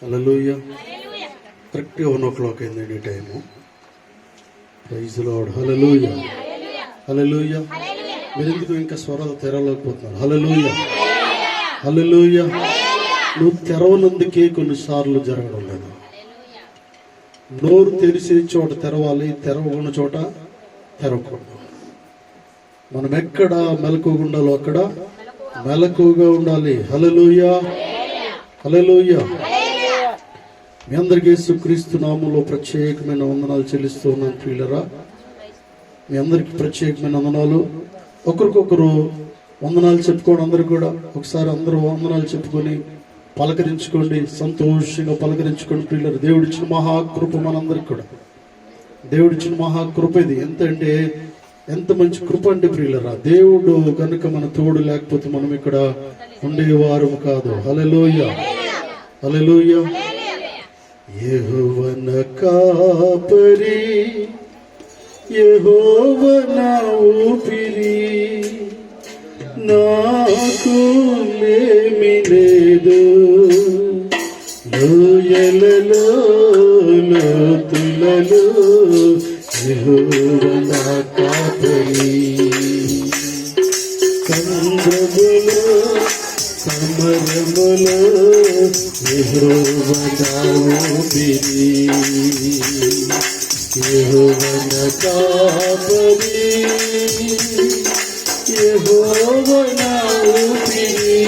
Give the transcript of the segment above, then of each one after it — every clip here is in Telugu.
హల్లెలూయా. కరెక్ట్గా 1 అయిందండి time. Praise Lord. Hallelujah, hallelujah. మీరు ఎందుకు ఇంకా స్వరాలు తెరవలేకపోతున్నారు? హల్లెలూయా, హల్లెలూయా. నువ్వు తెరవనందుకే కొన్నిసార్లు జరగడం లేదు. నోరు తెరిచిన చోట తెరవాలి, తెరవకున్న చోట తెరవకూడదు. మనం ఎక్కడ మెలకుగా ఉండాలో అక్కడ మెలకుగా ఉండాలి. హల్లెలూయా, హల్లెలూయా. మీ అందరికీ యేసుక్రీస్తు నామములో ప్రత్యేకమైన వందనాలు చెల్లిస్తూ ఉన్నాను ప్రియులరా. మీ అందరికీ ప్రత్యేకమైన వందనాలు. ఒకరికొకరు వందనాలు చెప్పుకోండి. అందరూ కూడా ఒకసారి అందరూ వందనాలు చెప్పుకొని పలకరించుకోండి, సంతోషంగా పలకరించుకోండి ప్రియులరా. దేవుడిచ్చిన మహాకృప మనందరికి కూడా, దేవుడిచ్చిన మహాకృప ఇది. ఎంత మంచి కృప అంటే ప్రియులరా. దేవుడు కనుక మన తోడు లేకపోతే మనం ఇక్కడ ఉండేవారు కాదు. హల్లెలూయా, హల్లెలూయా. యెహోవా నా కాపరి, యెహోవా నా ఊపిరి, నాకు లేమి లేదు. లోయలలో లోతులలో యెహోవా నా కాపరి. సంద్రములో సమరములో యెహోవా నా ఊపిరి, యెహోవా నా కాపరి, యెహోవా నా ఊపిరి,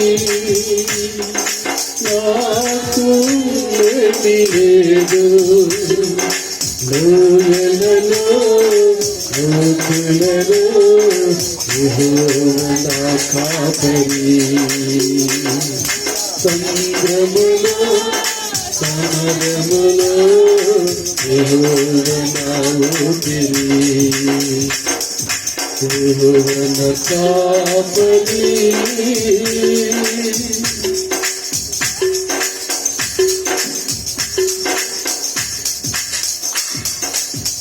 నాకు లేమి లేదు. లోయలలో లోతులలో యెహోవా నా కాపరి. సంద్రములో సమరములో యెహోవా నా ఊపిరి, యెహోవా నా కాపరి.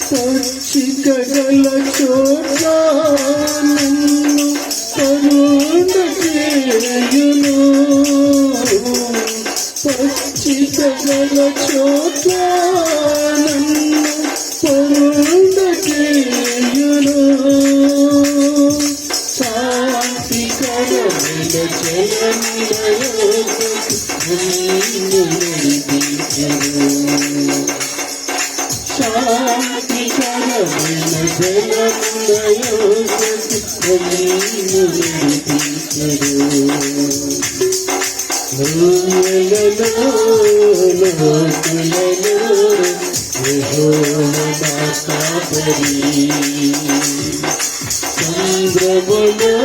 పచ్చిక గల చోట నన్ను కరుణ చేయును, పచ్చిక గల చోట నన్ను కరుణ చేయును, శాంతికరమైన జలనిలయము నన్ను నడిపించును, శాంతికరమైన జలనిలయము నన్ను నడిపించును. లోయలలో లోతులలో యెహోవా నా కాపరి. సంద్రములో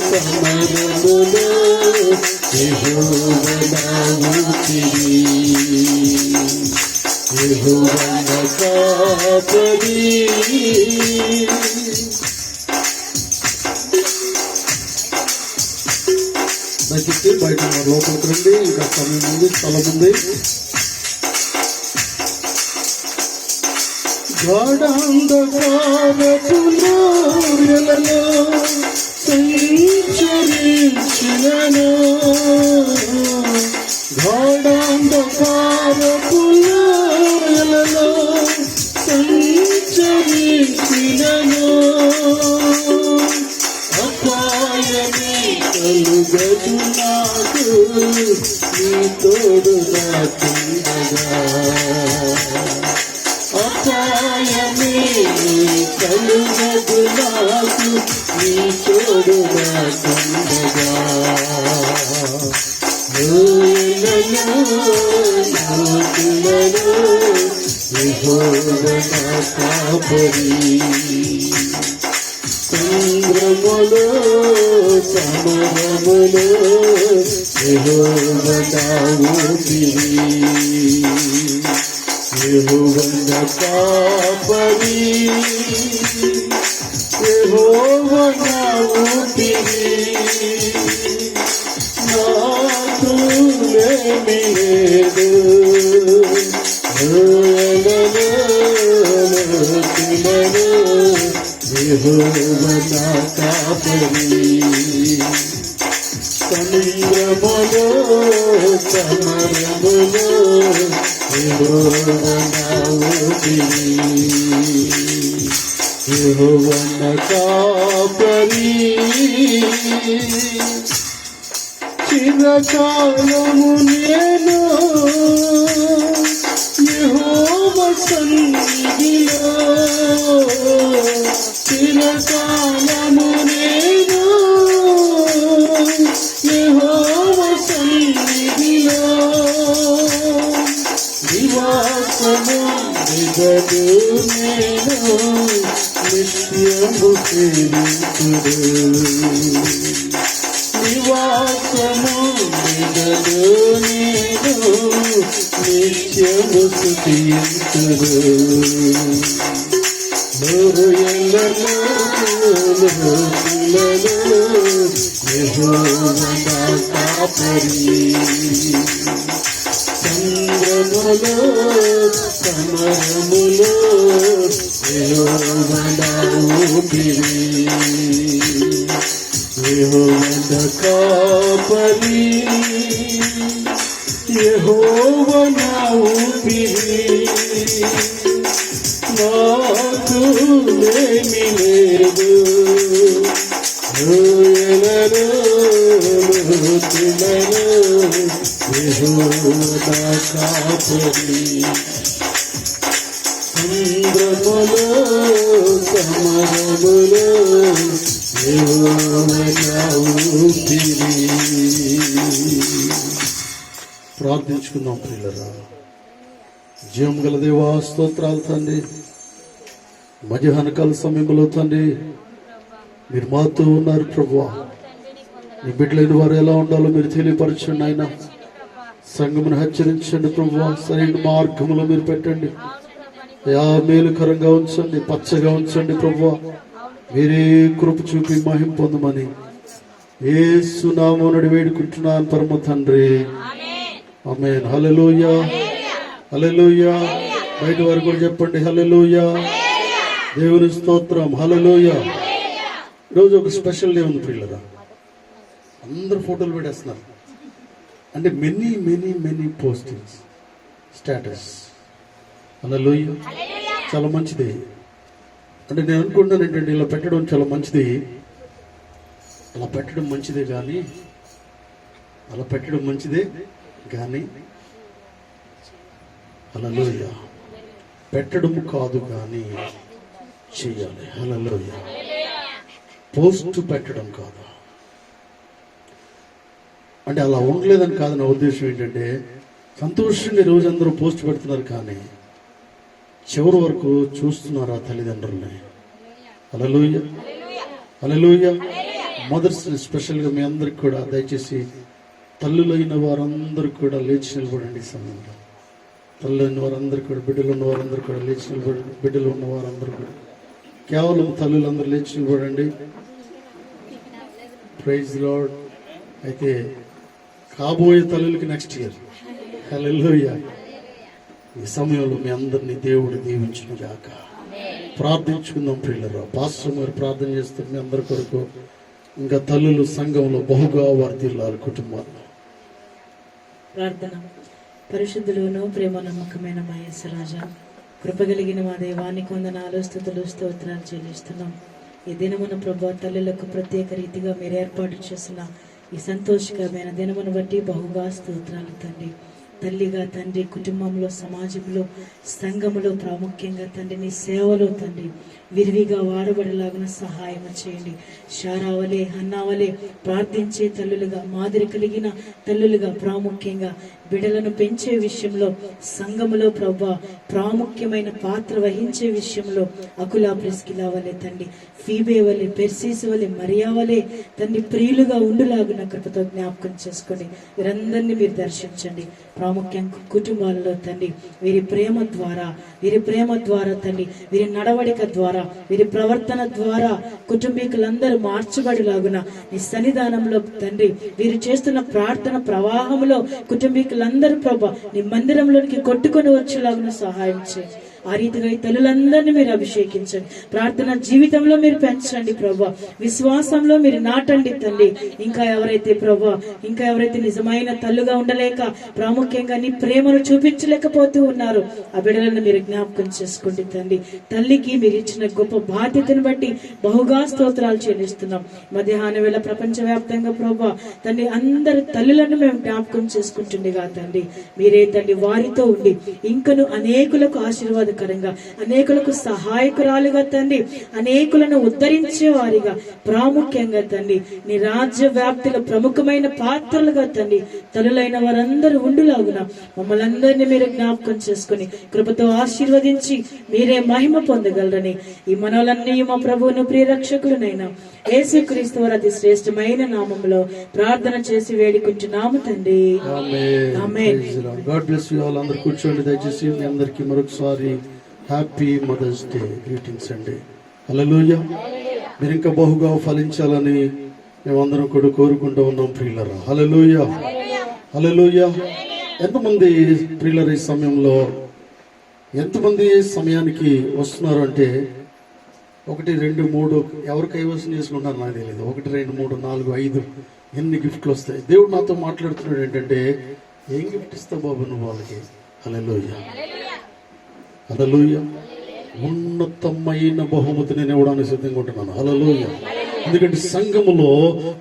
సమరములో యెహోవా నా ఊపిరి, యెహోవా నా కాపరి. దయచేసి బయట లోపలికి రండి, ఇంకా సమయం ఉంది, స్థలం ఉంది. గాఢాంధకారపు లోయలలో సంచరించినను, గాఢాంధకారపు లోయలలో సంచరించినను, అపాయమే కలుగదు నాకు నీ తోడు నాకుండగా, అపాయమే కలుగదు నాకు నీ తోడు నాకుండగా. లోయలలో లోతులలో యెహోవా నా కాపరి. సంద్రములో సమరములో యెహోవా నా ఊపిరి, యెహోవా నా కాపరి, యెహోవా నా ఊపిరి, నాకు లేమి లేదు. లోయలలో లోతులలో యెహోవా నా కాపరి. సంద్రములో సమరములో యెహోవా నా ఊపిరి, యెహోవా నా కాపరి, చిరకాలము నేను యెహోవా సన్నిధిలో, చిరకాలము నేను యెహోవా సన్నిధిలో నివాసము దిగదు నేను నిత్యము సేవించుదు, నివాసము దిగదు నేను నిత్యము స్తుతించుదు. నోరు ఎల్లలో యెహోవా నా కాపరి, సంద్రములో సమరములో యెహోవా నా ఊపిరి, యెహోవా నా కాపరి, యెహోవా నా ఊపిరి, నాకు లేమి లేదు, లోయలలో లోతులలో యెహోవా నా కాపరి, సంద్రములో సమరములో యెహోవా నా ఊపిరి. ప్రార్థించుకుందాం ప్రియులరా. జీవం గల దేవా స్తోత్రాలు తండ్రి, మధ్యాహ్నకాల సమయంలో తండ్రి మీరు మాతో ఉన్నారు ప్రభువా. మీ బిడ్డలైన వారు ఎలా ఉండాలో మీరు తెలియపరచండి ఆయన. సంఘమును హెచ్చరించండి ప్రభువా, సరైన మార్గంలో మీరు పెట్టండి. మేలుకరంగా ఉంచండి, పచ్చగా ఉంచండి ప్రభువా. మీరే కృప చూపి మహిమ పొందమని యేసు నామమున వేడుకుంటున్నాను పరమ తండ్రి, ఆమేన్. హల్లెలూయా, హల్లెలూయా. బయట వారు కూడా చెప్పండి హల్లెలూయా, దేవుని స్తోత్రం, హల్లెలూయా. ఈరోజు ఒక స్పెషల్ డే ఉంది ప్రియులరా. అందరూ ఫోటోలు పెట్టేస్తున్నారు, అంటే many many many postings, status. Hallelujah, చాలా మంచిది. అంటే నేను అనుకుంటాను ఏంటంటే ఇలా పెట్టడం చాలా మంచిది. అలా పెట్టడం మంచిదే కానీ హల్లెలూయా పెట్టడం కాదు కానీ చెయ్యాలి. హల్లెలూయా, పోస్ట్ పెట్టడం కాదు. అంటే అలా ఉండలేదని కాదు నా ఉద్దేశం. ఏంటంటే సంతోషంగా రోజు అందరూ పోస్ట్ పెడుతున్నారు కానీ చివరి వరకు చూస్తున్నారా తల్లిదండ్రుల్ని? హల్లెలూయా, హల్లెలూయా. మదర్స్ స్పెషల్గా మీ అందరికి కూడా దయచేసి తల్లులైన వారందరూ కూడా లేచి నిలబడండి. ఈ సమయంలో తల్లులైన వారందరూ కూడా, బిడ్డలు ఉన్న వారందరూ కూడా లేచి నిలబడండి. బిడ్డలు ఉన్న వారందరూ కూడా, కేవలం తల్లులందరూ లేచి నిలబడండి. Praise Lord. అయితే కాబోయే తల్లులకి నెక్స్ట్ ఇయర్. హల్లెలూయా. ఈ సమయంలో మీ అందరినీ దేవుడు దీవించును గాక. ప్రార్థించుకుందాం ప్రియులరా. పాస్టర్ గారు ప్రార్థన చేస్తారు మీ అందరి కొరకు. ఇంకా తల్లులు సంఘంలో బహుగా వర్ధిల్లాలి కుటుంబాల్లో. ప్రార్థన. పరిశుద్ధులను ప్రేమ నమ్మకమైన మా యేసురాజా, కృపగలిగిన మా దేవానికి వందనాలు, స్తుతులు, స్తోత్రాలు చెల్లిస్తున్నాం. ఈ దినమున ప్రభు తల్లులకు ప్రత్యేక రీతిగా మీరు ఏర్పాటు చేసిన ఈ సంతోషకరమైన దినమును బట్టి బహుగా స్తోత్రాలు తండ్రి. తల్లిగా తండ్రి, కుటుంబంలో, సమాజంలో, సంఘములో, ప్రాముఖ్యంగా తండ్రి నీ సేవలో తండ్రి విరివిగా వాడబడేలాగా సహాయం చేయండి. శారావలే, హన్నావలే ప్రార్థించే తల్లులుగా, మాదిరి కలిగిన తల్లులుగా, ప్రాముఖ్యంగా బిడ్డలను పెంచే విషయంలో సంఘములో ప్రభా ప్రాముఖ్యమైన పాత్ర వహించే విషయంలో అకులా, ప్రిస్కిలా వలె తండ్రి, ఫీబే వలె, పెర్సీస్ వలె, మరియా వలె తండ్రి ప్రియులుగా ఉండులాగున కృపతో జ్ఞాపకం చేసుకోండి. వీరందరినీ మీరు దర్శించండి. ప్రాముఖ్యంగా కుటుంబాలలో తండ్రి వీరి ప్రేమ ద్వారా తండ్రి, వీరి నడవడిక ద్వారా, వీరి ప్రవర్తన ద్వారా కుటుంబీకులందరూ మార్చబడిలాగున నీ సన్నిధానంలో తండ్రి వీరు చేస్తున్న ప్రార్థన ప్రవాహంలో కుటుంబీకులందరూ ప్రభా నీ మందిరంలోనికి కొట్టుకొని వచ్చేలాగున సహాయం చేయండి. ఆ రీతిగా ఈ తల్లులందరినీ మీరు అభిషేకించండి. ప్రార్థన జీవితంలో మీరు పెంచండి ప్రభా. విశ్వాసంలో మీరు నాటండి తండ్రి. ఇంకా ఎవరైతే నిజమైన తల్లుగా ఉండలేక ప్రాముఖ్యంగా నీ ప్రేమను చూపించలేకపోతూ ఉన్నారు, ఆ బిడ్డలను మీరు జ్ఞాపకం చేసుకోండి తండ్రి. తల్లికి మీరు ఇచ్చిన గొప్ప బాధ్యతను బట్టి బహుగా స్తోత్రాలు చెల్లిస్తున్నాం. మధ్యాహ్న వేళ ప్రపంచవ్యాప్తంగా ప్రభా తండ్రి అందరి తల్లులను మేము జ్ఞాపకం చేసుకుంటుండగా తండ్రి, మీరే తండ్రి వారితో ఉండి ఇంకను అనేకులకు ఆశీర్వాదకరంగా, అనేకులకు సహాయకురాలుగా తండ్రి, అనేకులను ఉద్ధరించే వారిగా, ప్రాముఖ్యంగా తండ్రి నీ రాజ్య వ్యాప్తిలో ప్రముఖమైన పాత్రలుగా తండ్రి తల్లులైన వారందరూ ఉండులాగున మమ్మల్ని అందరినీ మీరు జ్ఞాపకం చేసుకుని కృపతో ఆశీర్వదించి మీరే మహిమ పొందగలరని ఈ మనోలన్నీ మా ప్రభువును ప్రియరక్షకులనైనా యేసుక్రీస్తు వారి అతి శ్రేష్టమైన నామములో ప్రార్థన చేసి వేడుకుంటున్నాము తండ్రి. Amen. God bless you all. అందరూ కూర్చోండి దయచేసి. మీ అందరికీ మరొకసారి హ్యాపీ మదర్స్ డే గ్రీటింగ్స్ అండి. హల్లెలూయా. మీరు ఇంకా బహుగా ఫలించాలని మేమందరం కూడా కోరుకుంటూ ఉన్నాం ప్రియులరా. హల్లెలూయా, హల్లెలూయా. ఎంతమంది ప్రియులర ఈ సమయంలో ఎంతమంది సమయానికి వస్తున్నారు అంటే 1, 2, 3 ఎవరు కైవసం చేసుకుంటారు నాకు తెలియదు. 1, 2, 3, 4, 5 ఎన్ని గిఫ్ట్లు వస్తాయి. దేవుడు నాతో మాట్లాడుతున్నాడు ఏంటంటే, ఏం గిఫ్ట్ ఇస్తావు బాబు నువ్వు వాళ్ళకి? హల్లెలూయా, హల్లెలూయా. ఉన్నతమైన బహుమతి నేను ఇవ్వడానికి సిద్ధంగా ఉంటున్నాను. హల్లెలూయా. ఎందుకంటే సంఘములో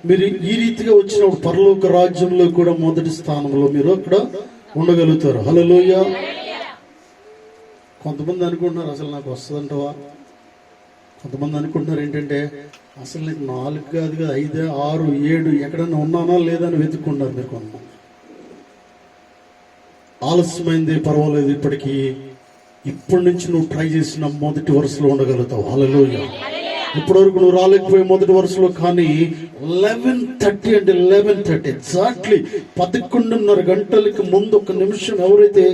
మీరు ఈ రీతిగా వచ్చినప్పుడు పరలోక రాజ్యంలో కూడా మొదటి స్థానంలో మీరు అక్కడ ఉండగలుగుతారు. హల్లెలూయా. కొంతమంది అనుకుంటున్నారు అసలు నాకు వస్తుందంటవా. కొంతమంది అనుకుంటున్నారు ఏంటంటే అసలు నీకు 4 కాదు కదా 5, 6, 7 ఎక్కడన్నా ఉన్నానా లేదా అని వెతుక్కుంటారు. మీరు కొంతమంది ఆలస్యమైంది పర్వాలేదు, ఇప్పటి నుంచి నువ్వు ట్రై చేసిన మొదటి వరుసలో ఉండగలుగుతావు. హల్లెలూయా. ఇప్పటివరకు నువ్వు రాలేకపోయే మొదటి వరుసలో, కానీ 11:30 అంటే 11:30 ఎగ్జాక్ట్లీ 11:30 గంటలకి ముందు 1 నిమిషం ఎవరైతే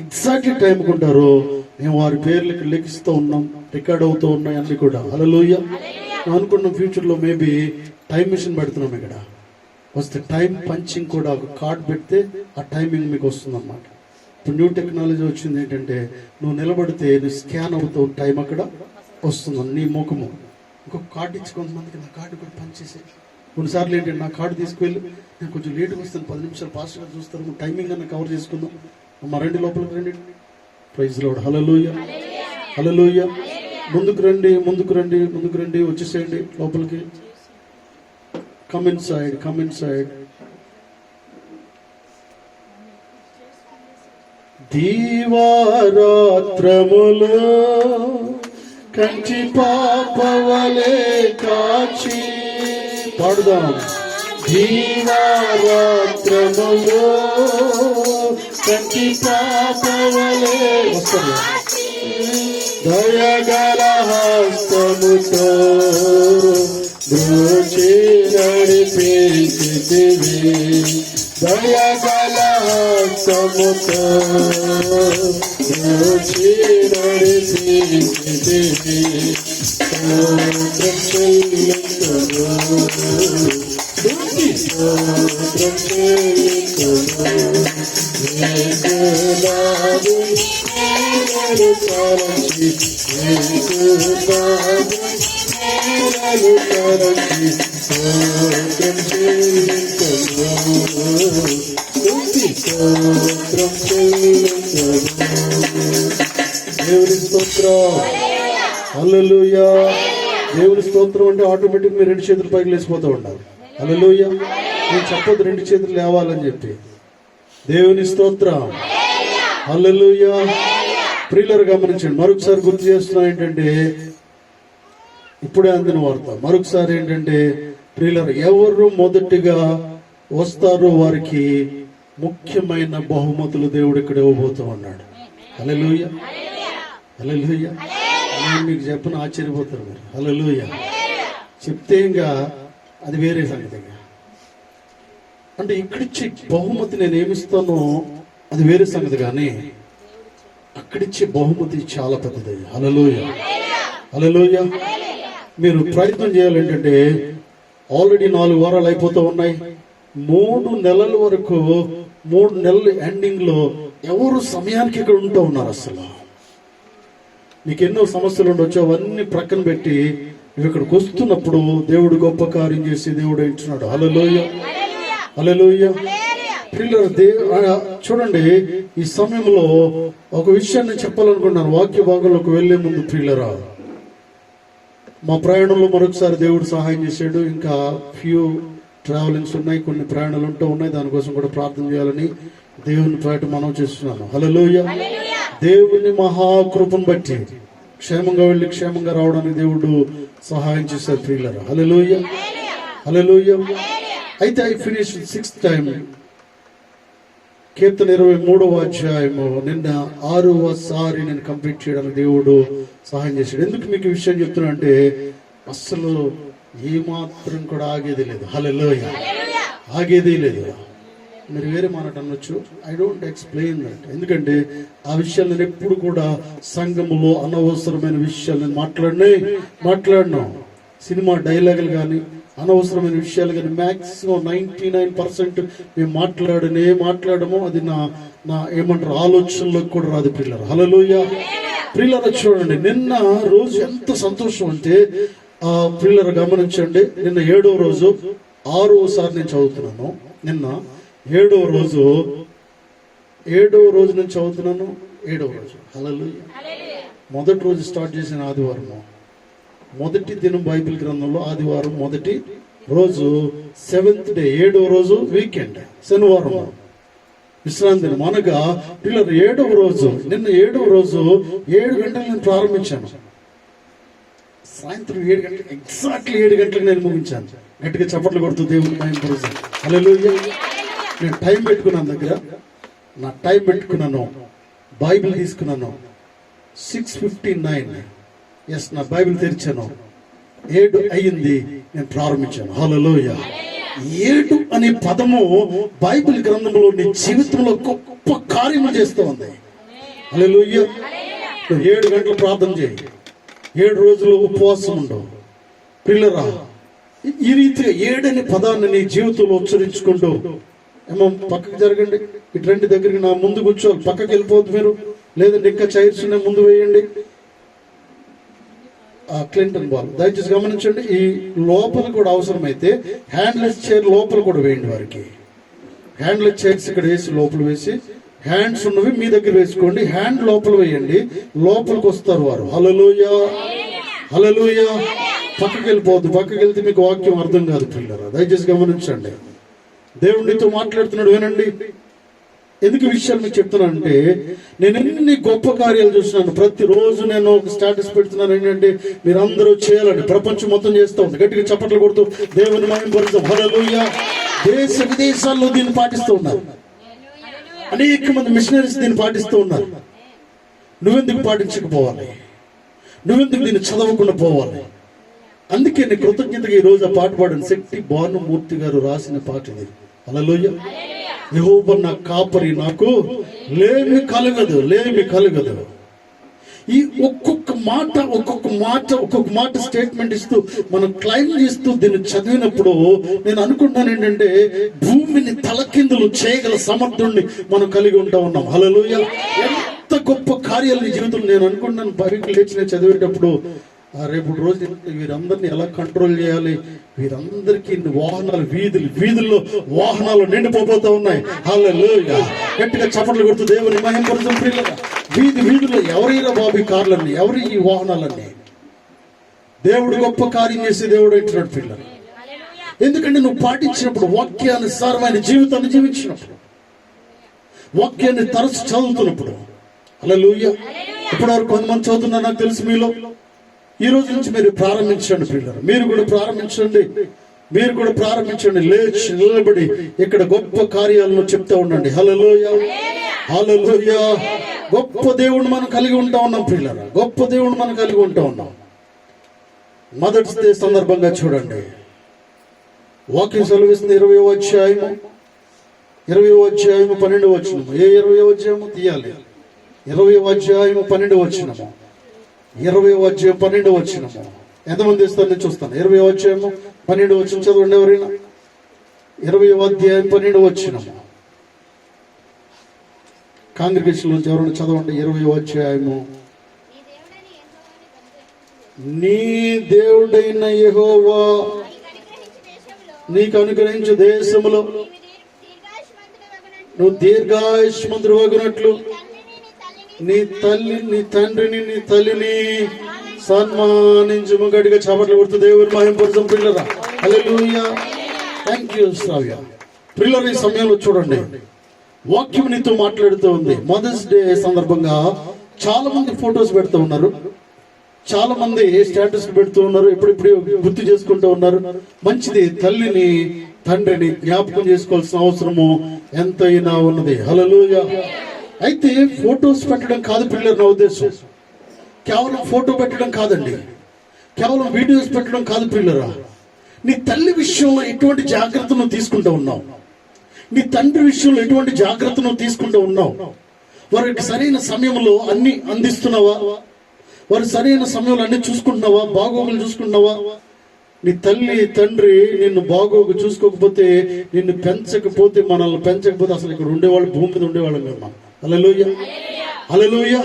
ఎగ్జాక్ట్లీ టైంకి ఉంటారో మేము వారి పేర్లకి లెక్కిస్తూ ఉన్నాం, రికార్డ్ అవుతూ ఉన్నాయి అన్ని కూడా. హల్లెలూయా. నేను అనుకున్నాం ఫ్యూచర్లో మేబీ టైం మిషన్ పెడుతున్నాం. ఇక్కడ వస్తే టైం పంచింగ్ కూడా ఒక కార్డ్ పెడితే ఆ టైమింగ్ మీకు వస్తుంది అన్నమాట. ఇప్పుడు న్యూ టెక్నాలజీ వచ్చింది ఏంటంటే నువ్వు నిలబడితే నువ్వు స్కాన్ అవుతూ టైం అక్కడ వస్తుంది నీ ముఖము. ఇంకొక కార్డు ఇచ్చి కొంతమందికి నా కార్డు కూడా పనిచేసే. కొన్నిసార్లు ఏంటంటే నా కార్డు తీసుకువెళ్ళి నేను కొంచెం లేట్గా వస్తాను, 10 నిమిషాలు ఫాస్ట్గా చూస్తారు, టైమింగ్ అన్న కవర్ చేసుకుందాం. మా రండి లోపలికి రండి. Praise Lord. Hallelujah, hallelujah. ముందుకు రండి, వచ్చేసేయండి లోపలికి. Come in side. దీవారాత్రములో కంటి పాపవలే కాచి పాడుదాం. దీవారాత్రములో కంటి పాపవలే వస్తారు. దయగల హస్తముతో దోచి నడిపించితివి. దయగల హస్తముతో దోచి నడిపించితివి. స్తోత్రం చెల్లింతును, స్తోత్రం చెల్లింతును. యేసునాథు నీవెను తలచి, యేసునాథు నీవెను తలచి, స్తోత్రం చెల్లింతును, స్తోత్రం చెల్లింతును. దేవుని స్తోత్రం. హల్లెలూయా. దేవుని స్తోత్రం అంటే ఆటోమేటిక్ మీరు 2 చేతులు పైకి లేచిపోతూ ఉండాలి. హల్లెలూయా. నేను చెప్పొద్దు 2 చేతులు లేవాలని చెప్పి. దేవుని స్తోత్రం. హల్లెలూయా. ప్రియులారా గమనించండి, మరొకసారి గుర్తు చేస్తున్నా ఏంటంటే ఇప్పుడే అందిన వార్త. మరొకసారి ఏంటంటే ప్రియులారా ఎవరు మొదటిగా వస్తారో వారికి ముఖ్యమైన బహుమతులు దేవుడు ఇక్కడ ఇవ్వబోతూ ఉన్నాడు. హల్లెలూయా, హల్లెలూయా. నేను మీకు చెప్పను ఆశ్చర్యపోతారు మీరు. హల్లెలూయా. చెప్తే ఇంకా అది వేరే సంగతిగా. అంటే ఇక్కడిచ్చే బహుమతి నేను ఏమిస్తానో అది వేరే సంగతి, కానీ అక్కడిచ్చే బహుమతి చాలా పెద్దది. హల్లెలూయా, హల్లెలూయా. మీరు ప్రయత్నం చేయాలంటే ఆల్రెడీ 4 వారాలు అయిపోతూ ఉన్నాయి. 3 నెలల వరకు 3 నెలల ఎండింగ్ లో ఎవరు సమయానికి ఇక్కడ ఉంటూ ఉన్నారు? అసలు నీకు ఎన్నో సమస్యలు ఉండొచ్చు, అవన్నీ ప్రక్కన పెట్టి నువ్వు ఇక్కడికి వస్తున్నప్పుడు దేవుడు గొప్ప కార్యం చేసి దేవుడు ఏంటున్నాడు. హల్లెలూయా, హల్లెలూయా. చూడండి, ఈ సమయంలో ఒక విషయాన్ని చెప్పాలనుకున్నాను వాక్య భాగంలోకి వెళ్లే ముందు. ప్రియులరా, మా ప్రయాణంలో మరొకసారి దేవుడు సహాయం చేశాడు. ఇంకా ఫ్యూ ట్రావెలింగ్స్ ఉన్నాయి, కొన్ని ప్రయాణాలు ఉంటూ ఉన్నాయి. దానికోసం కూడా ప్రార్థన చేయాలని దేవుని పేట మనం చేస్తున్నాను. హల్లెలూయా. దేవుని మహాకృపను బట్టి క్షేమంగా వెళ్ళి క్షేమంగా రావడానికి దేవుడు సహాయం చేశారు. ప్రియులరా, హల్లెలూయా, హల్లెలూయా. అయితే ఐ ఫినిష్ 6th టైం కీర్తన 23వ అధ్యాయము నిన్న 6వ సారి నేను కంప్లీట్ చేయడానికి దేవుడు సహాయం చేశాడు. ఎందుకు మీకు ఈ విషయం చెప్తున్నా అంటే, అస్సలు ఏమాత్రం కూడా ఆగేది లేదు. హల్లెలూయా, ఆగేది లేదు. మీరు వేరే మాట అనొచ్చు, ఐ డోంట్ ఎక్స్ప్లెయిన్ దట్. ఎందుకంటే ఆ విషయాలు నేను ఎప్పుడు కూడా సంఘములో అనవసరమైన విషయాలు నేను మాట్లాడినా సినిమా డైలాగులు కానీ అనవసరమైన విషయాలు కానీ మ్యాక్సిమం 99% మేము మాట్లాడము. అది నా ఏమంటారు ఆలోచనలోకి కూడా రాదు. పిల్లలు, హల్లెలూయా. ప్రియులారా, చూడండి, నిన్న రోజు ఎంత సంతోషం అంటే, ప్రియులారా గమనించండి, నిన్న 7వ రోజు 6వ సారి నేను చదువుతున్నాను. నిన్న 7వ రోజు నేను చదువుతున్నాను. 7వ రోజు, హల్లెలూయా. మొదటి రోజు స్టార్ట్ చేసిన ఆదివారము, మొదటి దినం బైబిల్ గ్రంథంలో ఆదివారం మొదటి రోజు, 7th డే, 7వ రోజు వీకెండ్, శనివారం విశ్రాంతి దినం. అనగా పిల్లలు 7వ రోజు, నిన్న 7వ రోజు 7 గంటలకు నేను ప్రారంభించాను. సాయంత్రం 7 గంటలకు, ఎగ్జాక్ట్లీ 7 గంటలకు నేను ముగించాను. గట్టిగా చప్పట్లు కొడుతూ దేవుని మహిమ పరుస్తాను. హల్లెలూయా. నేను టైం పెట్టుకున్నాను, దగ్గర నా టైం పెట్టుకున్నాను, బైబిల్ తీసుకున్నాను. 6:59 నా బైబిల్ తెరిచాను. 7 అయ్యింది, నేను ప్రారంభించాను. హల్లెలూయా. 7 అనే పదము బైబిల్ గ్రంథంలో నీ జీవితంలో గొప్ప కార్యము చేస్తూ ఉంది. హల్లెలూయా. 7 గంటలు ప్రార్థన చేయి, 7 రోజులు ఉపవాసం ఉండవు. పిల్లరా, ఈ రీతిగా 7 అనే పదాన్ని నీ జీవితంలో ఉచ్చరించుకుంటూ, ఏమో పక్కకు జరగండి, ఇటు రండి, దగ్గరికి నా ముందు కూర్చోవాలి. పక్కకి వెళ్ళిపోద్దు మీరు, లేదంటే ఇంకా చైర్స్ ఉన్నాయి, ముందు వేయండి. క్లింటన్ బాల్ దయచేసి గమనించండి. ఈ లోపల కూడా అవసరమైతే హ్యాండ్లెస్ చైర్ లోపల కూడా వేయండి. వారికి హ్యాండ్లెస్ చైర్స్ ఇక్కడ వేసి లోపల వేసి, హ్యాండ్స్ ఉన్నవి మీ దగ్గర వేసుకోండి. హ్యాండ్ లోపల వేయండి, లోపలికి వస్తారు వారు. హల్లెలూయా, హల్లెలూయా. పక్కకి వెళ్ళిపోవద్దు, పక్కకి వెళ్తే మీకు వాక్యం అర్థం కాదు. పిల్లరా, దయచేసి గమనించండి. దేవుడు నీతో మాట్లాడుతున్నాడు, వినండి. ఎందుకు ఈ విషయాలు మీకు చెప్తున్నానంటే, నేను ఎన్ని గొప్ప కార్యాలు చూస్తున్నాను. ప్రతిరోజు నేను ఒక స్టేటస్ పెడుతున్నాను, ఏంటంటే మీరు అందరూ చేయాలండి. ప్రపంచం మొత్తం చేస్తూ ఉంది. గట్టిగా చప్పట్లు కొడుతూ దేవుని మహిమ పరుస్తాం. హల్లెలూయా. దేశ విదేశాల్లో దీన్ని పాటిస్తూ ఉన్నారు. అనేక మంది మిషనరీస్ దీన్ని పాటిస్తూ ఉన్నారు. నువ్వెందుకు పాటించకపోవాలి? నువ్వెందుకు దీన్ని చదవకుండా పోవాలి? అందుకే నేను కృతజ్ఞతగా ఈ రోజు ఆ పాట పాడాను. శక్తి భానుమూర్తి గారు రాసిన పాట ఇది. హల్లెలూయా. యెహోవా నా కాపరి, నాకు లేమి కలగదు. ఈ ఒక్కొక్క మాట స్టేట్మెంట్ ఇస్తూ మనం క్లైమ్ చేస్తూ దీన్ని చదివినప్పుడు నేను అనుకుంటాను ఏంటంటే, భూమిని తలకిందులు చేయగల సమర్థుడిని మనం కలిగి ఉంటా ఉన్నాం. హల్లెలూయా. ఎంత గొప్ప కార్యాలు నీ జీవితంలో. నేను అనుకుంటాను, బైబిల్ లేచి నేను చదివేటప్పుడు, రేపు రోజు వీరందరినీ ఎలా కంట్రోల్ చేయాలి, వీరందరికీ వాహనాలు వీధుల్లో వాహనాలు నిండిపోతూ ఉన్నాయి. హల్లెలూయా. గట్టిగా చప్పట్లు కొడుతూ దేవుని మహిమ పరుస్తాం. ప్రియులారా, వీధుల్లో ఎవరైనా బాబు ఈ కార్లన్నీ, ఎవరి ఈ వాహనాలన్నీ? దేవుడు గొప్ప కార్యం చేసే దేవుడు అంటున్నాడు. పిల్లలు, ఎందుకంటే నువ్వు పాటించినప్పుడు, వాక్యానుసారమైన జీవితాన్ని జీవించినప్పుడు, వాక్యాన్ని తరచు చదువుతున్నప్పుడు. హల్లెలూయా. ఇప్పటివరకు కొంతమంది చదువుతున్నారు నాకు తెలుసు. మీలో ఈ రోజు నుంచి మీరు ప్రారంభించండి. పిల్లలు, మీరు కూడా ప్రారంభించండి. లేచి నిలబడి ఇక్కడ గొప్ప కార్యాలను చెప్తా ఉండండి. హల్లెలూయా, హల్లెలూయా. గొప్ప దేవుడిని మనం కలిగి ఉంటా ఉన్నాం. పిల్లలు, గొప్ప దేవుడిని మనం కలిగి ఉంటా ఉన్నాం. మొదటి సందర్భంగా చూడండి, వాక్యం సెలవిస్తుంది. 20వ అధ్యాయము 12వ వచనము. 20వ అధ్యాయము తీయాలి. 20వ అధ్యాయము 12వ వచనము. 20వ అధ్యాయం 12వ వచనము. ఎంతమంది ఇస్తారు నేను చూస్తాను. 20వ అధ్యాయము 12వ వచనం చదవండి ఎవరైనా. 20వ అధ్యాయం 12వ వచనము. కాంగ్రిగేషన్ నుంచి ఎవరైనా చదవండి. 20వ అధ్యాయము నీ దేవుడైన యెహోవా నీకు అనుగ్రహించు దేశములో నువ్వు దీర్ఘాయుష్మంతుడు వగునట్లు నీ తండ్రిని నీ తల్లిని సన్మానించుము. గట్టిగా చప్పట్లు కొడుతూ దేవుని మహింపరచం పిల్లరా. హల్లెలూయా. థ్యాంక్ యూ శ్రావ్య. పిల్లలు ఈ సమయంలో చూడండి, వాక్యం నీతో మాట్లాడుతూ ఉంది. మదర్స్ డే సందర్భంగా చాలా మంది ఫొటోస్ పెడుతూ ఉన్నారు, చాలా మంది స్టేటస్ పెడుతూ ఉన్నారు, ఎప్పుడెప్పుడు గుర్తు చేసుకుంటూ ఉన్నారు. మంచిది, తల్లిని తండ్రిని జ్ఞాపకం చేసుకోవాల్సిన అవసరము ఎంతైనా ఉన్నది. హల్లెలూయా. అయితే ఫొటోస్ పెట్టడం కాదు పిల్లలు, నా ఉద్దేశం కేవలం ఫోటో పెట్టడం కాదండి, కేవలం వీడియోస్ పెట్టడం కాదు పిల్లరా. నీ తల్లి విషయంలో ఎటువంటి జాగ్రత్త నువ్వు తీసుకుంటూ ఉన్నావు, నీ తండ్రి విషయంలో ఎటువంటి జాగ్రత్త నువ్వు తీసుకుంటూ ఉన్నావు, వారికి సరైన సమయంలో అన్ని అందిస్తున్నావా, వారి సరైన సమయంలో అన్ని చూసుకుంటున్నావా, బాగోగులు చూసుకుంటున్నావా? నీ తల్లి తండ్రి నిన్ను బాగోగు చూసుకోకపోతే, నిన్ను పెంచకపోతే, మనల్ని పెంచకపోతే అసలు ఇక్కడ ఉండేవాళ్ళు, భూమి మీద ఉండేవాళ్ళం కదా మనం. హల్లెలూయా, హల్లెలూయా.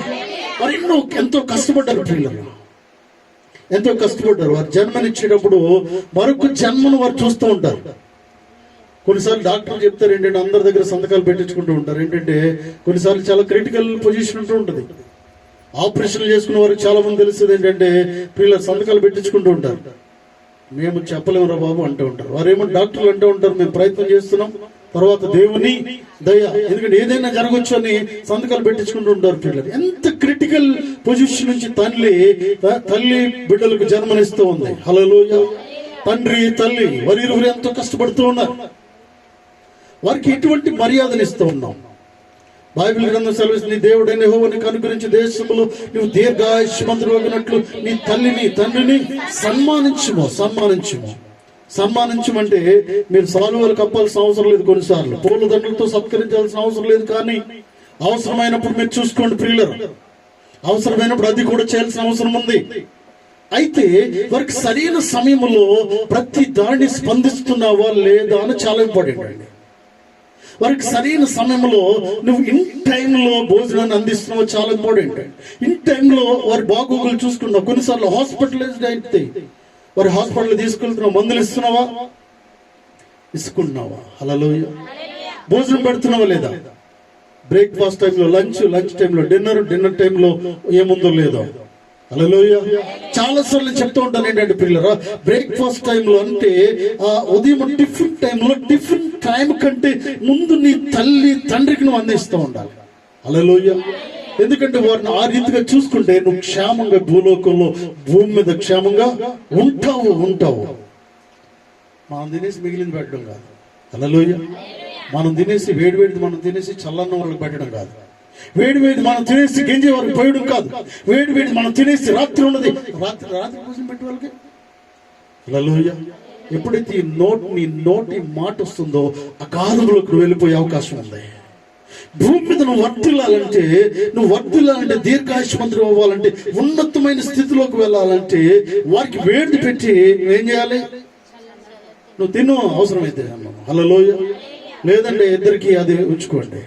మరి ఎంతో కష్టపడ్డారు పిల్లలు, ఎంతో కష్టపడ్డారు. వారు జన్మనిచ్చేటప్పుడు మరొక జన్మను వారు చూస్తూ ఉంటారు. కొన్నిసార్లు డాక్టర్లు చెప్తారు ఏంటంటే, అందరి దగ్గర సంతకాలు పెట్టించుకుంటూ ఉంటారు. ఏంటంటే కొన్నిసార్లు చాలా క్రిటికల్ పొజిషన్ ఉంటూ ఉంటుంది. ఆపరేషన్లు చేసుకున్న వారికి చాలా మంది తెలుస్తుంది ఏంటంటే, పిల్లలు సంతకాలు పెట్టించుకుంటూ ఉంటారు. మేము చెప్పలేమురా బాబు అంటూ ఉంటారు. వారేమో డాక్టర్లు అంటూ ఉంటారు, మేము ప్రయత్నం చేస్తున్నాం, తర్వాత దేవుని దయ, ఎందుకంటే ఏదైనా జరగచ్చు అని సంతకాలు పెట్టించుకుంటూ ఉంటారు పిల్లలు. ఎంత క్రిటికల్ పొజిషన్ నుంచి తల్లి బిడ్డలకు జన్మనిస్తూ ఉంది. హల్లెలూయా. తండ్రి తల్లి వారిరువురు ఎంతో కష్టపడుతూ ఉన్నారు, వారికి ఎటువంటి మర్యాదనిస్తూ ఉన్నాం. బైబిల్ గ్రంథం సెలవిస్తుంది, నీ దేవుడైన యెహోవా నీకు అనుగ్రహించే దేశంలో నువ్వు దీర్ఘాయుష్మంతుడు వగినట్లు నీ తల్లిని తండ్రిని సన్మానించుము. సన్మానించమంటే మీరు సాలువలు కప్పాల్సిన అవసరం లేదు, కొన్నిసార్లు పూల దండలతో సత్కరించాల్సిన అవసరం లేదు. కానీ అవసరమైనప్పుడు మీరు చూసుకోండి పిల్లలు, అవసరమైనప్పుడు అది కూడా చేయాల్సిన అవసరం ఉంది. అయితే వారికి సరైన సమయంలో ప్రతి దాన్ని స్పందిస్తున్నావా లేదా అని చాలా ఇంపార్టెంట్ అండి. వారికి సరైన సమయంలో నువ్వు ఇన్ టైంలో భోజనాన్ని అందిస్తున్నావు, చాలా ఇంపార్టెంట్. ఇన్ టైంలో వారి బాగోగులు చూసుకున్నావు. కొన్నిసార్లు హాస్పిటలైజ్డ్ అయితే వారి హాస్పిటల్ తీసుకెళ్తున్నావు, మందులు ఇస్తున్నావా, ఇసుకుంటున్నావా? హల్లెలూయా. భోజనం పెడుతున్నావా లేదా? బ్రేక్ఫాస్ట్ టైంలో, లంచ్ టైంలో, డిన్నర్ టైంలో ఏముందో లేదో. హల్లెలూయా. చాలా సార్లు చెప్తూ ఉంటాను ఏంటంటే పిల్లరా, బ్రేక్ఫాస్ట్ టైంలో అంటే ఉదయం టిఫిన్ టైంలో, టిఫిన్ టైం కంటే ముందు నీ తల్లి తండ్రికి నువ్వు అందిస్తూ ఉండాలి. హల్లెలూయా. ఎందుకంటే వారిని ఆ రీతిగా చూసుకుంటే నువ్వు క్షేమంగా భూలోకంలో, భూమి మీద క్షేమంగా ఉంటావు. మనం తినేసి మిగిలింది పెట్టడం కాదు. హల్లెలూయా. మనం తినేసి వేడివేడిది మనం తినేసి చల్లన్న వాళ్ళకి పెట్టడం కాదు. వేడివేడి మనం తినేసి గంజి వారికి పోయడం కాదు. వేడివేడి మనం తినేసి రాత్రి ఉన్నది రాత్రి కోసం పెట్టే వాళ్ళకి. హల్లెలూయా. ఎప్పుడైతే నీ నోటి మాట వస్తుందో అగాధంలోకి నువ్వు వెళ్ళిపోయే అవకాశం ఉంది. భూమి మీద నువ్వు వర్ధిల్లాలంటే దీర్ఘాయుష్మంతుడు అవ్వాలంటే, ఉన్నతమైన స్థితిలోకి వెళ్ళాలంటే వారికి వేడి పెట్టి ఏం చేయాలి? నువ్వు తిను అవసరమైతే. హల్లెలూయా. లేదంటే ఇద్దరికి అది ఉంచుకోండి,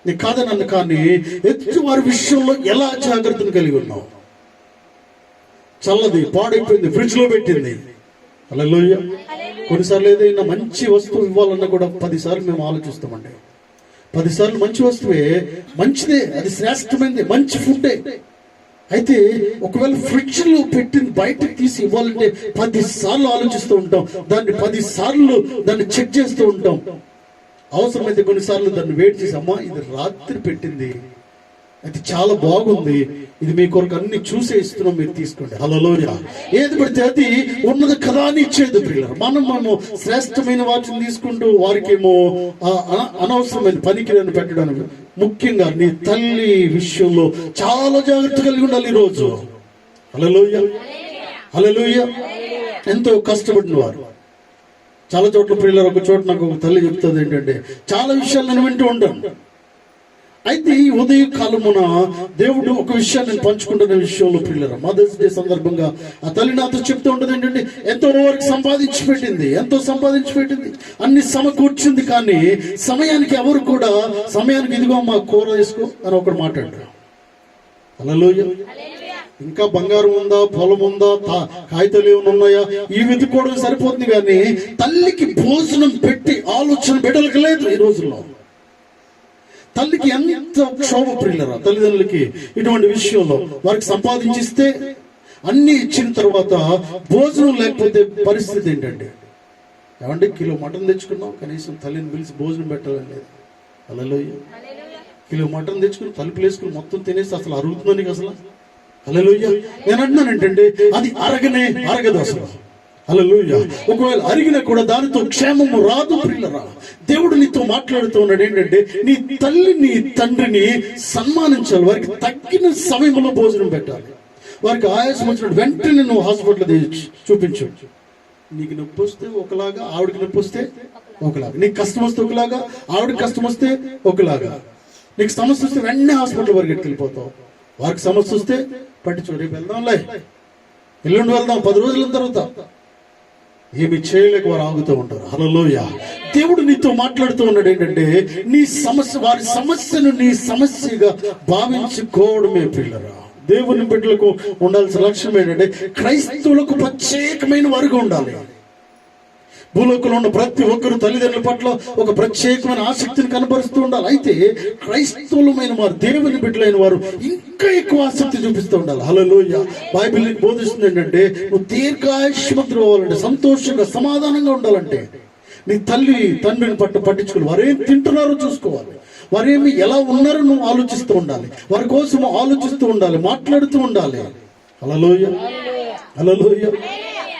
నీకు కాదనన్ను. కానీ ఎదుటి వారి విషయంలో ఎలా జాగ్రత్తను కలిగి ఉన్నావు? చల్లది పాడైపోయింది, ఫ్రిడ్జ్ లో పెట్టింది. హల్లెలూయా. కొన్నిసార్లు ఏదైనా మంచి వస్తువు ఇవ్వాలన్నా కూడా 10 సార్లు మేము ఆలోచిస్తామండి. 10 సార్లు మంచి వస్తువే, మంచిదే, అది శ్రేష్టమైనది, మంచి ఫుడ్డే. అయితే ఒకవేళ ఫ్రిడ్జ్ లో పెట్టింది బయటకు తీసి ఇవ్వాలంటే 10 సార్లు ఆలోచిస్తూ ఉంటాం, దాన్ని 10 సార్లు దాన్ని చెక్ చేస్తూ ఉంటాం. అవసరమైతే కొన్నిసార్లు దాన్ని వెయిట్ చేసి, అమ్మా ఇది రాత్రి పెట్టింది, అది చాలా బాగుంది, ఇది మీ కొరకు అన్ని చూసే ఇస్తున్నాం, మీరు తీసుకోండి. హల్లెలూయా. ఏది పడితే అది ఉన్నది కదా అని ఇచ్చేది పిల్లలు. మనము శ్రేష్టమైన వాటిని తీసుకుంటూ వారికేమో అనవసరమైన పనికిరాని పెట్టడానికి. ముఖ్యంగా నీ తల్లి విషయంలో చాలా జాగ్రత్త కలిగి ఉండాలి ఈరోజు. హల్లెలూయా, హల్లెలూయా. ఎంతో కష్టపడిన వారు చాలా చోట్ల పిల్లలు. ఒక చోట నాకు ఒక తల్లి చెప్తుంది ఏంటంటే, చాలా విషయాలు నేను వింటూ ఉంటాను. అయితే ఈ ఉదయకాలమున దేవుడు ఒక విషయాన్ని నేను పంచుకుంటున్న విషయంలో పిల్లలు, మదర్స్ డే సందర్భంగా ఆ తల్లి నాతో చెప్తూ ఉంటుంది ఏంటంటే, ఎంతో వరకు సంపాదించి పెట్టింది, అన్ని సమకూర్చింది, కానీ సమయానికి ఎవరు కూడా సమయానికి ఇదిగో మా కూర వేసుకో అని ఒకడు మాట్లాడారు. హల్లెలూయా. ఇంకా బంగారం ఉందా, పొలం ఉందా, కాగితాలు ఏమైనా ఉన్నాయా, ఈ వెతుక్కోవడం సరిపోతుంది. కానీ తల్లికి భోజనం పెట్టి ఆలోచన బిడ్డలకు లేదు ఈ రోజుల్లో. తల్లికి ఎంత క్షోభ ప్రియులరా తల్లిదండ్రులకి ఇటువంటి విషయంలో. వారికి సంపాదించిస్తే అన్ని ఇచ్చిన తర్వాత భోజనం లేకపోతే పరిస్థితి ఏంటంటే, ఏమంటే కిలో మటన్ తెచ్చుకున్నాం, కనీసం తల్లిని పిలిచి భోజనం పెట్టాలని లేదు. హల్లెలూయా. కిలో మటన్ తెచ్చుకుని తలుపులు వేసుకుని మొత్తం తినేసి అసలు అరుగుతుందని అసలు. హల్లెలూయా. నేను అంటున్నాను ఏంటంటే అది అరగదు అసలు. హల్లెలూయా. ఒకవేళ అరిగినా కూడా దానితో క్షేమము రాదు ప్రియులరా. దేవుడు నీతో మాట్లాడుతూ ఉన్నాడు ఏంటంటే, నీ తల్లిని తండ్రిని సన్మానించాలి. వారికి తగ్గిన సమయంలో భోజనం పెట్టాలి. వారికి ఆయాసం వచ్చినట్టు వెంటనే నువ్వు హాస్పిటల్ చూపించు. నీకు నొప్పి వస్తే ఒకలాగా, ఆవిడకి నొప్పి వస్తే ఒకలాగా, నీకు కష్టం వస్తే ఒకలాగా, ఆవిడకి కష్టం వస్తే ఒకలాగా. నీకు సమస్య వస్తే వెంటనే హాస్పిటల్ వరకు వెళ్ళిపోతావు. వారికి సమస్య వస్తే పట్టించు, రేపు వెళ్దాంలే, ఎల్లుండి వెళ్దాం, 10 రోజుల తర్వాత ఏమి చేయలేక వారు ఆగుతూ ఉంటారు. హల్లెలూయా. దేవుడు నీతో మాట్లాడుతూ ఉన్నాడు ఏంటంటే, నీ సమస్య, వారి సమస్యను నీ సమస్యగా భావించుకోవడమే పిల్లరా. దేవుని బిడ్డలకు ఉండాల్సిన లక్ష్యం ఏంటంటే, క్రైస్తవులకు ప్రత్యేకమైన వారుగా ఉండాలి. భూలోకంలో ఉన్న ప్రతి ఒక్కరు తల్లిదండ్రుల పట్ల ఒక ప్రత్యేకమైన ఆసక్తిని కనబరుస్తూ ఉండాలి. అయితే క్రైస్తవులమైన వారు, దేవుని బిడ్డలైన వారు ఇంకా ఎక్కువ ఆసక్తి చూపిస్తూ ఉండాలి. హల్లెలూయా. బైబిల్ నీకు బోధిస్తుంది ఏంటంటే, నువ్వు దీర్ఘాయుష్మంతుడు అవ్వాలంటే, సంతోషంగా సమాధానంగా ఉండాలంటే నీ తల్లి తండ్రిని పట్టించుకోవాలి. వారేం తింటున్నారో చూసుకోవాలి. వారేమి ఎలా ఉన్నారో నువ్వు ఆలోచిస్తూ ఉండాలి. వారి కోసం ఆలోచిస్తూ ఉండాలి, మాట్లాడుతూ ఉండాలి. హల్లెలూయా. హల్లెలూయా.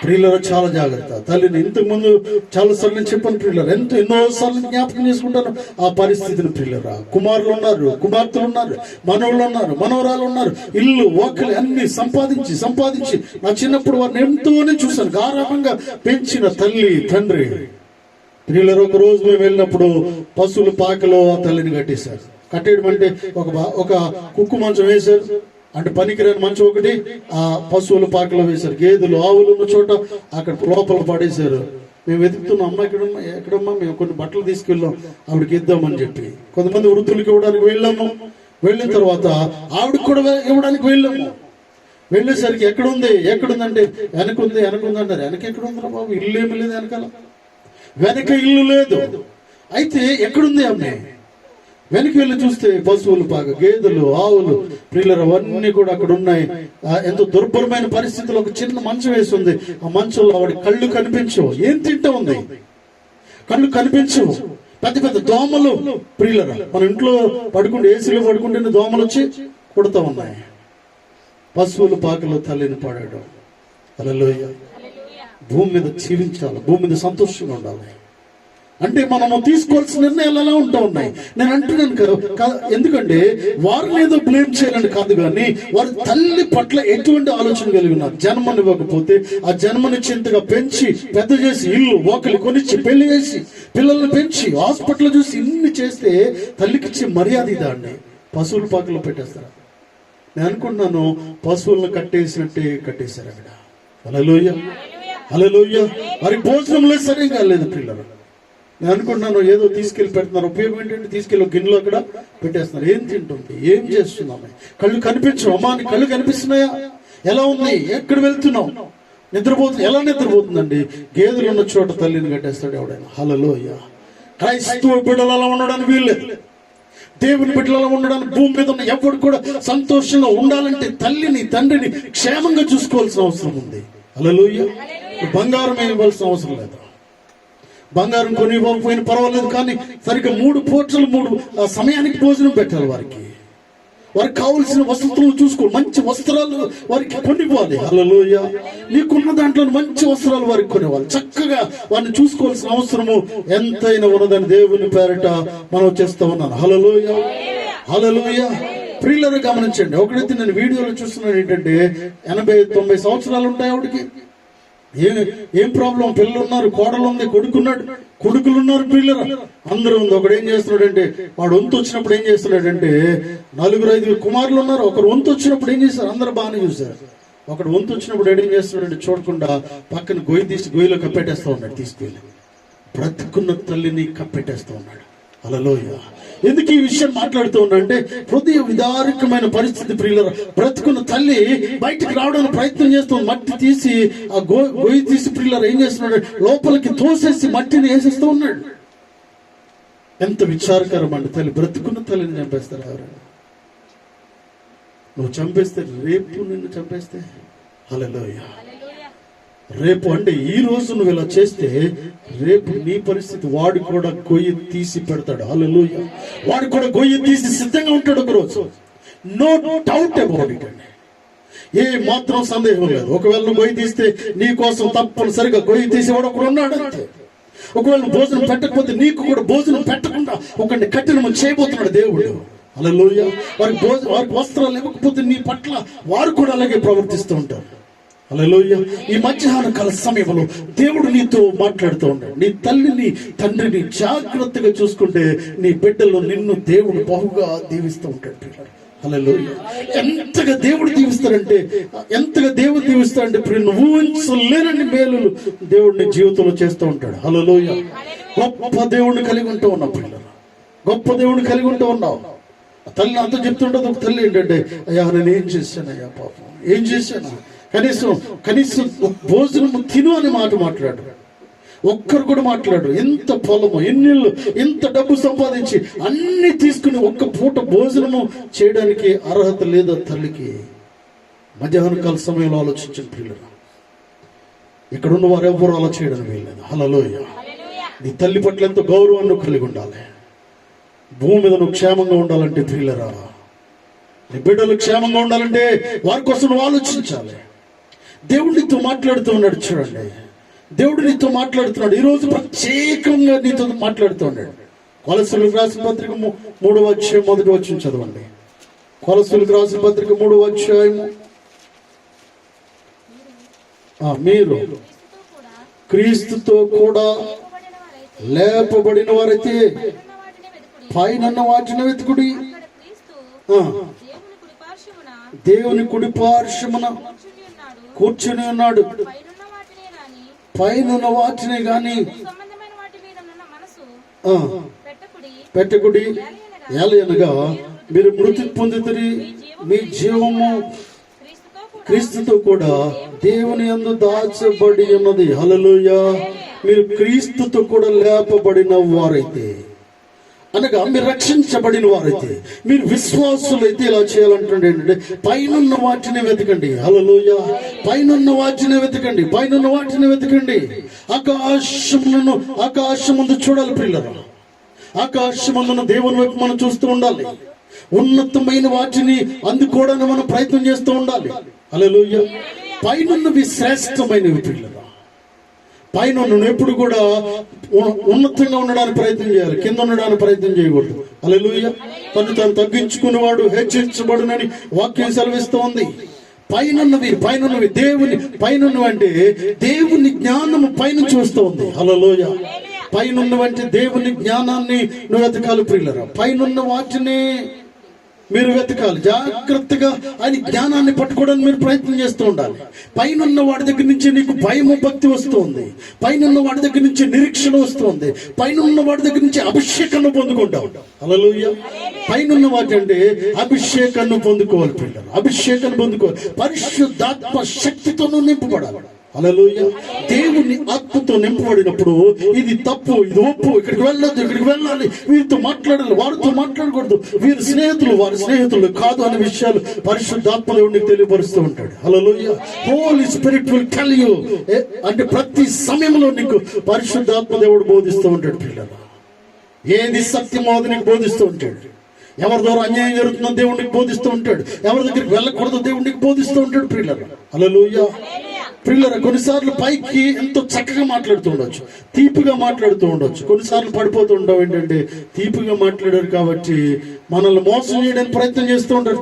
ప్రియులరా చాలా జాగ్రత్త. తల్లిని ఇంతకు ముందు చాలా సార్లు నేను చెప్పాను ప్రియులరా, ఎన్నోసార్లు జ్ఞాపకం చేసుకుంటాను ఆ పరిస్థితిని. ప్రియులరా, కుమారులు ఉన్నారు, కుమార్తెలు ఉన్నారు, మనవులు ఉన్నారు, మనవరాలు ఉన్నారు, ఇల్లు వాకిలి అన్ని సంపాదించి నా చిన్నప్పుడు వారిని ఎంతోనే చూశాను. గారాభంగా పెంచిన తల్లి తండ్రి. ప్రియులరు, ఒక రోజు మేము వెళ్ళినప్పుడు పశువుల పాకలో ఆ తల్లిని కట్టేశారు. కట్టేయడం అంటే ఒక కుక్కు మంచం వేశారు, అంటే పనికిరాని మంచం ఒకటి ఆ పశువుల పాకలో వేశారు. గేదెలు ఆవులు ఉన్న చోట అక్కడ లోపల పడేశారు. మేము వెతుకుతున్నాం, అమ్మ ఎక్కడమ్మా, మేము కొన్ని బట్టలు తీసుకెళ్ళాం ఆవిడకి ఇద్దామని చెప్పి. కొంతమంది వృద్ధులకి ఇవ్వడానికి వెళ్ళాము. వెళ్ళిన తర్వాత ఆవిడకి కూడా ఇవ్వడానికి వెళ్ళాము. వెళ్ళేసరికి ఎక్కడుందంటే వెనకుంది అంటారు. వెనక ఎక్కడుందిరా బాబు, ఇల్లు ఏమి లేదు వెనకాల, వెనక ఇల్లు లేదు. అయితే ఎక్కడుంది అమ్మే? వెనక వెళ్ళి చూస్తే పశువులు పాక, గేదెలు, ఆవులు, ప్రియులరు అవన్నీ కూడా అక్కడ ఉన్నాయి. ఎంతో దుర్భరమైన పరిస్థితుల్లో ఒక చిన్న మంచం వేసి ఉంది. ఆ మంచంలో ఆవిడ కళ్ళు కనిపించవు. ఏం తింటా ఉంది? కళ్ళు కనిపించవు. పెద్ద పెద్ద దోమలు. ప్రియులరు, మన ఇంట్లో పడుకుంటే, ఏసీలో పడుకుంటే దోమలు వచ్చి కొడుతూ ఉన్నాయి. పశువుల పాకలో తల్లిని పాడాడు. హల్లెలూయా. భూమి మీద జీవించాలి, భూమి మీద సంతోషంగా ఉండాలి. అంటే మనము తీసుకోవాల్సిన నిర్ణయాలు ఎలా ఉంటా ఉన్నాయి. నేను అంటున్నాను కదా, ఎందుకంటే వారిని ఏదో బ్లేమ్ చేయాలని కాదు, కానీ వారి తల్లి పట్ల ఎటువంటి ఆలోచన కలిగి ఉన్నారు. జన్మనివ్వకపోతే ఆ జన్మనిచ్చేంతగా పెంచి పెద్ద చేసి, ఇల్లు వాకిలి కొనిచ్చి, పెళ్లి చేసి, పిల్లల్ని పెంచి, హాస్పిటల్ చూసి, ఇన్ని చేస్తే తల్లికిచ్చే మర్యాద ఇదా అండి? పశువుల పాకలో పెట్టేస్తారు. నేను అనుకుంటున్నాను పశువులను కట్టేసినట్టే కట్టేశారు అక్కడ. హల్లెలూయా. హల్లెలూయా. వారికి భోజనంలో సరిగా లేదు పిల్లలు. నేను అనుకుంటున్నాను ఏదో తీసుకెళ్లి పెడుతున్నారు. ఉపయోగం ఏంటంటే తీసుకెళ్ళి గిన్నెలో అక్కడ పెట్టేస్తున్నారు. ఏం తింటుంది, ఏం చేస్తున్నామే? కళ్ళు కనిపించవు. అమ్మా నీ కళ్ళు కనిపిస్తున్నాయా? ఎలా ఉంది? ఎక్కడ వెళ్తున్నావు? నిద్రపోతుంది. ఎలా నిద్రపోతుందండి? గేదెలు ఉన్న చోట తల్లిని కట్టేస్తాడు ఎవడైనా. హల్లెలూయా. క్రైస్తవ బిడ్డలు అలా ఉండడానికి వీల్లేదు. దేవుని బిడ్డలలో ఉండడానికి భూమి మీద ఉన్న ఎవరు కూడా సంతోషంగా ఉండాలంటే తల్లిని తండ్రిని క్షేమంగా చూసుకోవాల్సిన అవసరం ఉంది. హల్లెలూయా. బంగారం ఇవ్వాల్సిన అవసరం లేదు. బంగారం కొని ఇవ్వకపోయినా పర్వాలేదు, కానీ సరిగ్గా 3 పూటలు 3 సమయానికి భోజనం పెట్టాలి. వారికి కావలసిన వసతులు చూసుకోవాలి. మంచి వస్త్రాలు వారికి కొనివ్వాలి. హల్లెలూయా. నీకున్న దాంట్లో మంచి వస్త్రాలు వారికి కొనివ్వాలి. చక్కగా వారిని చూసుకోవాల్సిన అవసరము ఎంతైనా ఉన్నదని దేవుని పేరిట మనం చేస్తూ ఉన్నాను. హల్లెలూయా. హల్లెలూయా. ప్రియులను గమనించండి. ఒకడైతే నేను వీడియోలో చూస్తున్నాను ఏంటంటే 80-90 సంవత్సరాలు ఉంటాయి ఆవిడకి. ఏం ప్రాబ్లం? పిల్లలు ఉన్నారు, కోడలు ఉంది, కొడుకులు ఉన్నారు, పిల్లలు అందరూ ఉంది. ఒకడు ఏం చేస్తున్నాడంటే, వాడు వంతు వచ్చినప్పుడు ఏం చేస్తున్నాడంటే, 4-5 కుమారులు ఉన్నారు. ఒకరు వంతు వచ్చినప్పుడు ఏం చేశారు? అందరూ బాగానే చూశారు. ఒకడు వంతు వచ్చినప్పుడు ఏం చేస్తున్నాడంటే, చూడకుండా పక్కన గొయ్యి తీసి గొయ్యిలో కప్పెట్టేస్తా ఉన్నాడు. తీసుకెళ్ళి బ్రతుకున్న తల్లిని కప్పెట్టేస్తా ఉన్నాడు. హల్లెలూయా. ఎందుకు ఈ విషయం మాట్లాడుతూ ఉన్నా అంటే, హృదయ విదారకమైన పరిస్థితి ప్రియులారా. బ్రతుకున్న తల్లి బయటికి రావడానికి ప్రయత్నం చేస్తుంది. మట్టి తీసి ఆ గొయ్యి తీసి ప్రియులారా ఏం చేస్తున్నాడు, లోపలికి తోసేసి మట్టిని వేసేస్తూ ఉన్నాడు. ఎంత విచారకరం అండి. తల్లి బ్రతుకున్న తల్లిని చంపేస్తారు ఎవరైనా. నువ్వు చంపేస్తే రేపు నిన్ను చంపేస్తే, హల్లెలూయా. రేపు అంటే ఈ రోజు నువ్వు ఇలా చేస్తే రేపు నీ పరిస్థితి. వాడు కూడా గొయ్యి తీసి పెడతాడు. హల్లెలూయా. వాడు కూడా గొయ్యి తీసి సిద్ధంగా ఉంటాడు ఒక రోజు. నో డౌట్ అబౌట్ ఇట్ అండి. ఏ మాత్రం సందేహం లేదు. ఒకవేళ నువ్వు గొయ్యి తీస్తే నీ కోసం తప్పనిసరిగా గొయ్యి తీసేవాడు ఒకడు ఉన్నాడు అంతే. ఒకవేళ నువ్వు భోజనం పెట్టకపోతే నీకు కూడా భోజనం పెట్టకుండా ఒకరిని కఠినం చేయబోతున్నాడు దేవుడు. హల్లెలూయా. వారికి వస్త్రాలు ఇవ్వకపోతే నీ పట్ల వారు కూడా అలాగే ప్రవర్తిస్తూ ఉంటారు. హల్లెలూయా. ఈ మధ్యాహ్న కాల సమయంలో దేవుడు నీతో మాట్లాడుతూ ఉంటాడు. నీ తల్లిని తండ్రిని జాగ్రత్తగా చూసుకుంటే నీ బిడ్డల్లో నిన్ను దేవుడు బహుగా దీవిస్తూ ఉంటాడు. హల్లెలూయా. ఎంతగా దేవుడు దీవిస్తాడంటే, ఎంతగా దేవుడు దీవిస్తాడంటే నువ్వు ఊహించలేనన్ని మేలులు దేవుడు నీ జీవితంలో చేస్తూ ఉంటాడు. హల్లెలూయా. గొప్ప దేవుడిని కలిగి ఉంటూ ఉన్నావు పిల్లలు. గొప్ప దేవుడిని కలిగి ఉంటూ ఉన్నావు. తల్లి అంతా చెప్తుంటది. ఒక తల్లి ఏంటంటే, అయ్యా నేను ఏం చేశానయ్యా, పాపం ఏం చేశాను, కనీసం భోజనం తిను అని మాట మాట్లాడు. ఒక్కరు కూడా మాట్లాడు. ఎంత పొలము, ఎన్నిళ్ళు, ఎంత డబ్బు సంపాదించి అన్ని తీసుకుని ఒక్క పూట భోజనము చేయడానికి అర్హత లేదా తల్లికి. మధ్యాహ్న కాల సమయంలో ఆలోచించండి పిల్లలు. ఇక్కడ ఉన్న వారు ఎవరు అలా చేయడానికి వీల్లేదు. హల్లెలూయా. నీ తల్లి పట్ల ఎంతో గౌరవాన్ని కలిగి ఉండాలి. భూమి మీద నువ్వు క్షేమంగా ఉండాలంటే పిల్లరా, నీ బిడ్డలు క్షేమంగా ఉండాలంటే వారి కోసం నువ్వు ఆలోచించాలి. దేవుడు నీతో మాట్లాడుతూ ఉన్నాడు. చూడండి, దేవుడు నీతో మాట్లాడుతున్నాడు. ఈరోజు ప్రత్యేకంగా నీతో మాట్లాడుతూ ఉన్నాడు. కొలస్సీలకు రాసిన పత్రిక 3వ అధ్యాయం 1వ వచనం చదవండి. కొలస్సీలకు రాసిన పత్రిక 3వ అధ్యాయము. మీరు క్రీస్తుతో కూడా లేపబడిన వారైతే పైన వాటిని వెతుకుడి, దేవుని కుడి పార్శ్వమున కూర్చుని ఉన్నాడు. పైన వాటిని గాని పెట్టకుడి, ఏలయనగా మీరు మృతి పొందితిరి, మీ జీవము క్రీస్తుతో కూడా దేవుని యందు దాచబడి ఉన్నది. హల్లెలూయా. మీరు క్రీస్తుతో కూడా లేపబడిన వారైతే, అనగా మీరు రక్షించబడిన వారైతే, మీరు విశ్వాసులైతే ఇలా చేయాలంటుండే ఏంటంటే పైనున్న వాటిని వెతకండి. హల్లెలూయా. పైనున్న వాటిని వెతకండి, పైనున్న వాటిని వెతకండి. ఆకాశమందు చూడాలి పిల్లలు. ఆకాశమందున దేవుని వైపు మనం చూస్తూ ఉండాలి. ఉన్నతమైన వాటిని అందుకోవడానికి మనం ప్రయత్నం చేస్తూ ఉండాలి. హల్లెలూయా. పైనున్నవి శ్రేష్టమైనవి పిల్లలు. పైన నువ్వు ఎప్పుడు కూడా ఉన్నతంగా ఉండడానికి ప్రయత్నం చేయాలి, కింద ఉండడానికి ప్రయత్నం చేయకూడదు. హల్లెలూయా. తను తాను తగ్గించుకునేవాడు హెచ్చించబడునని వాక్యం సెలవిస్తూ ఉంది. పైనున్నవి దేవుని పైనున్నవి అంటే దేవుని జ్ఞానము పైన చూస్తూ ఉంది. హల్లెలూయా. పైనున్నవంటే దేవుని జ్ఞానాన్ని నువ్వు వెతకాలి ప్రియులరా. పైనున్న వాటిని మీరు వెతకాలి. జాగ్రత్తగా ఆయన జ్ఞానాన్ని పట్టుకోవడానికి మీరు ప్రయత్నం చేస్తూ ఉండాలి. పైనున్న వాడి దగ్గర నుంచి నీకు భయము భక్తి వస్తుంది. పైనున్న వాడి దగ్గర నుంచి నిరీక్షణ వస్తుంది. పైనున్న వాడి దగ్గర నుంచి అభిషేకాన్ని పొందుకుంటావు. హల్లెలూయా. పైనున్న వాటి అంటే అభిషేకాన్ని పొందుకోవాలి పిల్లలు. అభిషేకాన్ని పొందుకోవాలి. పరిశుద్ధాత్మ శక్తితోనూ నింపబడాలి. హల్లెలూయా. దేవుని ఆత్మతో నింపబడినప్పుడు ఇది తప్పు, ఇది ఒప్పు, ఇక్కడికి వెళ్ళొద్దు, ఇక్కడికి వెళ్ళాలి, వీరితో మాట్లాడాలి, వారితో మాట్లాడకూడదు, వీరి స్నేహితులు వారి స్నేహితులు కాదు అనే విషయాలు పరిశుద్ధాత్మ దేవుడికి తెలియపరుస్తూ ఉంటాడు. Hallelujah. Holy Spirit will tell you, అంటే ప్రతి సమయంలో నీకు పరిశుద్ధాత్మ దేవుడు బోధిస్తూ ఉంటాడు పిల్లలు. ఏది సత్యమో అది నీకు బోధిస్తూ ఉంటాడు. ఎవరి ద్వారా అన్యాయం జరుగుతుందో దేవుడికి బోధిస్తూ ఉంటాడు. ఎవరి దగ్గరికి వెళ్ళకూడదు దేవుడికి బోధిస్తూ ఉంటాడు పిల్లలు. హల్లెలూయా. పిల్లలు కొన్నిసార్లు పైకి ఎంతో చక్కగా మాట్లాడుతూ ఉండొచ్చు, తీపిగా మాట్లాడుతూ ఉండొచ్చు. కొన్నిసార్లు పడిపోతూ ఉంటాం. ఏంటంటే తీపిగా మాట్లాడారు కాబట్టి మనల్ని మోసం చేయడానికి ప్రయత్నం చేస్తూ ఉంటారు.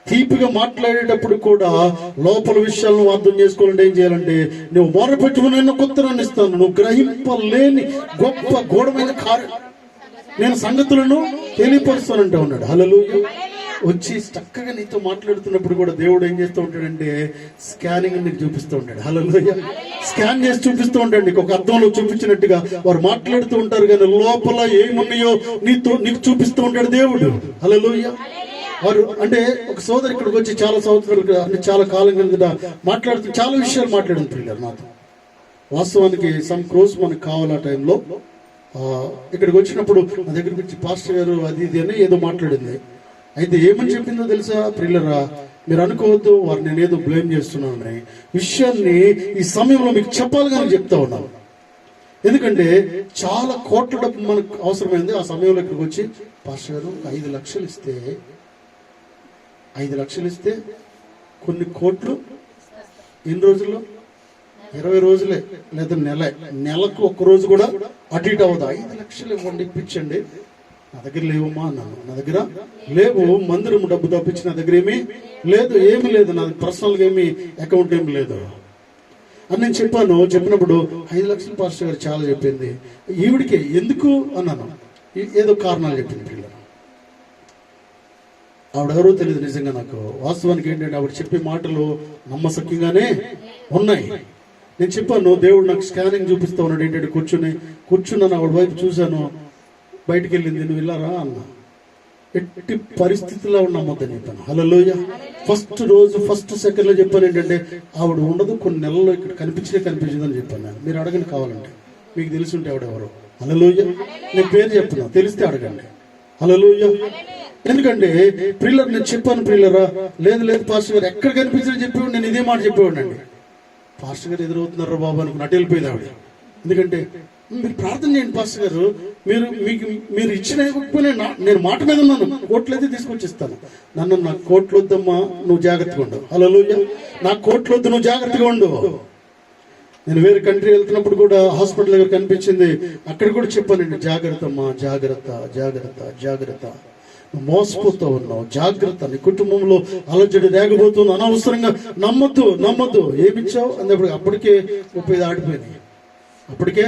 తీపిగా మాట్లాడేటప్పుడు కూడా లోపల విషయాలను అర్థం చేసుకోవాలంటే ఏం చేయాలంటే, నువ్వు మొరపెట్టుకుని నేను ఉత్తరాన్ని ఇస్తాను, నువ్వు గ్రహింపలేని గొప్ప గూఢమైన నేను సంగతులను తెలియపరుస్తానంటే ఉన్నాడు. హల్లెలూయా. వచ్చి చక్కగా నీతో మాట్లాడుతున్నప్పుడు కూడా దేవుడు ఏం చేస్తూ ఉంటాడంటే స్కానింగ్ నీకు చూపిస్తూ ఉంటాడు. హల్లెలూయా. స్కాన్ చేసి చూపిస్తూ ఉంటాడు నీకు, ఒక అర్థంలో చూపించినట్టుగా. వారు మాట్లాడుతూ ఉంటారు కానీ లోపల ఏమున్నాయో నీకు చూపిస్తూ ఉంటాడు దేవుడు. హల్లెలూయా. వారు అంటే ఒక సోదరు ఇక్కడికి వచ్చి చాలా సంవత్సరాలు అంటే చాలా కాలం కిందట మాట్లాడుతూ చాలా విషయాలు మాట్లాడింది పిల్లలు నాతో. వాస్తవానికి సమ్ క్రోస్ మనకు కావాలి ఆ టైంలో. ఇక్కడికి వచ్చినప్పుడు నా దగ్గరికి వచ్చి పాస్టర్ గారు అది ఇది అని ఏదో మాట్లాడింది. అయితే ఏమని చెప్పిందో తెలుసా ప్రియులరా, మీరు అనుకోవద్దు వారు నేనేదో బ్లేమ్ చేస్తున్నానని. విషయాన్ని ఈ సమయంలో మీకు చెప్పాలి కానీ చెప్తా ఉన్నాను. ఎందుకంటే చాలా కోట్ల డబ్బు మనకు అవసరమైంది. ఆ సమయంలో ఇక్కడికి వచ్చి పాస్టర్ గారు 5 లక్షలు ఇస్తే 5 లక్షలు ఇస్తే కొన్ని కోట్లు ఎన్ని రోజుల్లో 20 రోజులే లేదా నెలకు ఒక్క రోజు కూడా అటు ఇటు అవ్వదు. 5 లక్షలు ఇవ్వండి, ఇప్పించండి. నా దగ్గర లేవమ్మా అన్నాను. నా దగ్గర లేవు, మందిరం డబ్బు తప్పించి నా దగ్గర ఏమీ లేదు, ఏమీ లేదు, నా పర్సనల్గా ఏమీ అకౌంట్ ఏమి లేదు అని నేను చెప్పాను. చెప్పినప్పుడు 5 లక్షలు పాస్టర్ గారు చాలా చెప్పింది, ఈవిడికే ఎందుకు అన్నాను. ఏదో కారణాలు చెప్పింది పిల్లలు. ఆవిడెవరో తెలియదు నిజంగా నాకు. వాస్తవానికి ఏంటంటే ఆవిడ చెప్పే మాటలు నమ్మసక్యంగానే ఉన్నాయి. నేను చెప్పాను దేవుడు నాకు స్కానింగ్ చూపిస్తా ఉన్నాడు ఏంటంటే కూర్చున్నాను. ఆవిడ వైపు చూశాను, బయటికి వెళ్ళింది, నువ్వు వెళ్ళారా అన్నా. ఎట్టి పరిస్థితుల్లో నమ్మొద్దని చెప్పాను. హల్లెలూయా. ఫస్ట్ సెకండ్ లో చెప్పాను ఏంటంటే ఆవిడ ఉండదు, కొన్ని నెలల్లో ఇక్కడ కనిపించిందని చెప్పాను నేను. మీరు అడగండి కావాలంటే, మీకు తెలిసి ఉంటే ఆవిడెవరో. హల్లెలూయా. నేను పేరు చెప్తున్నా, తెలిస్తే అడగండి. హల్లెలూయా. ఎందుకంటే ప్రిల్లర్ నేను చెప్పాను ప్రిల్లరా, లేదు పాస్టర్ గారు ఎక్కడ కనిపించారని చెప్పేవాడు. నేను ఇదే మాట చెప్పేవాడు అండి. పాస్టర్ గారు ఎదురవుతున్నారా బాబు అనుకుని అటు వెళ్ళిపోయింది ఆవిడ. ఎందుకంటే మీరు ప్రార్థన చేయండి పాస్టర్ గారు, మీరు ఇచ్చిన నేను మాట మీద ఉన్నాను, కోట్లు అయితే తీసుకొచ్చిస్తాను. నాకు కోట్లు వద్దమ్మా, నువ్వు జాగ్రత్తగా ఉండు. హల్లెలూయా. నాకు కోట్లు వద్దు, నువ్వు జాగ్రత్తగా ఉండు. నేను వేరే కంట్రీ వెళ్తున్నప్పుడు కూడా హాస్పిటల్ దగ్గర కనిపించింది, అక్కడ కూడా చెప్పానండి, జాగ్రత్త అమ్మా, జాగ్రత్త, నువ్వు మోసపోతూ ఉన్నావు, జాగ్రత్త, నీ కుటుంబంలో అలజడి రేగబోతుంది, అనవసరంగా నమ్మద్దు. ఏమిచ్చావు అన్నప్పుడు అప్పటికే 30 దాటిపోయినాయి. అప్పటికే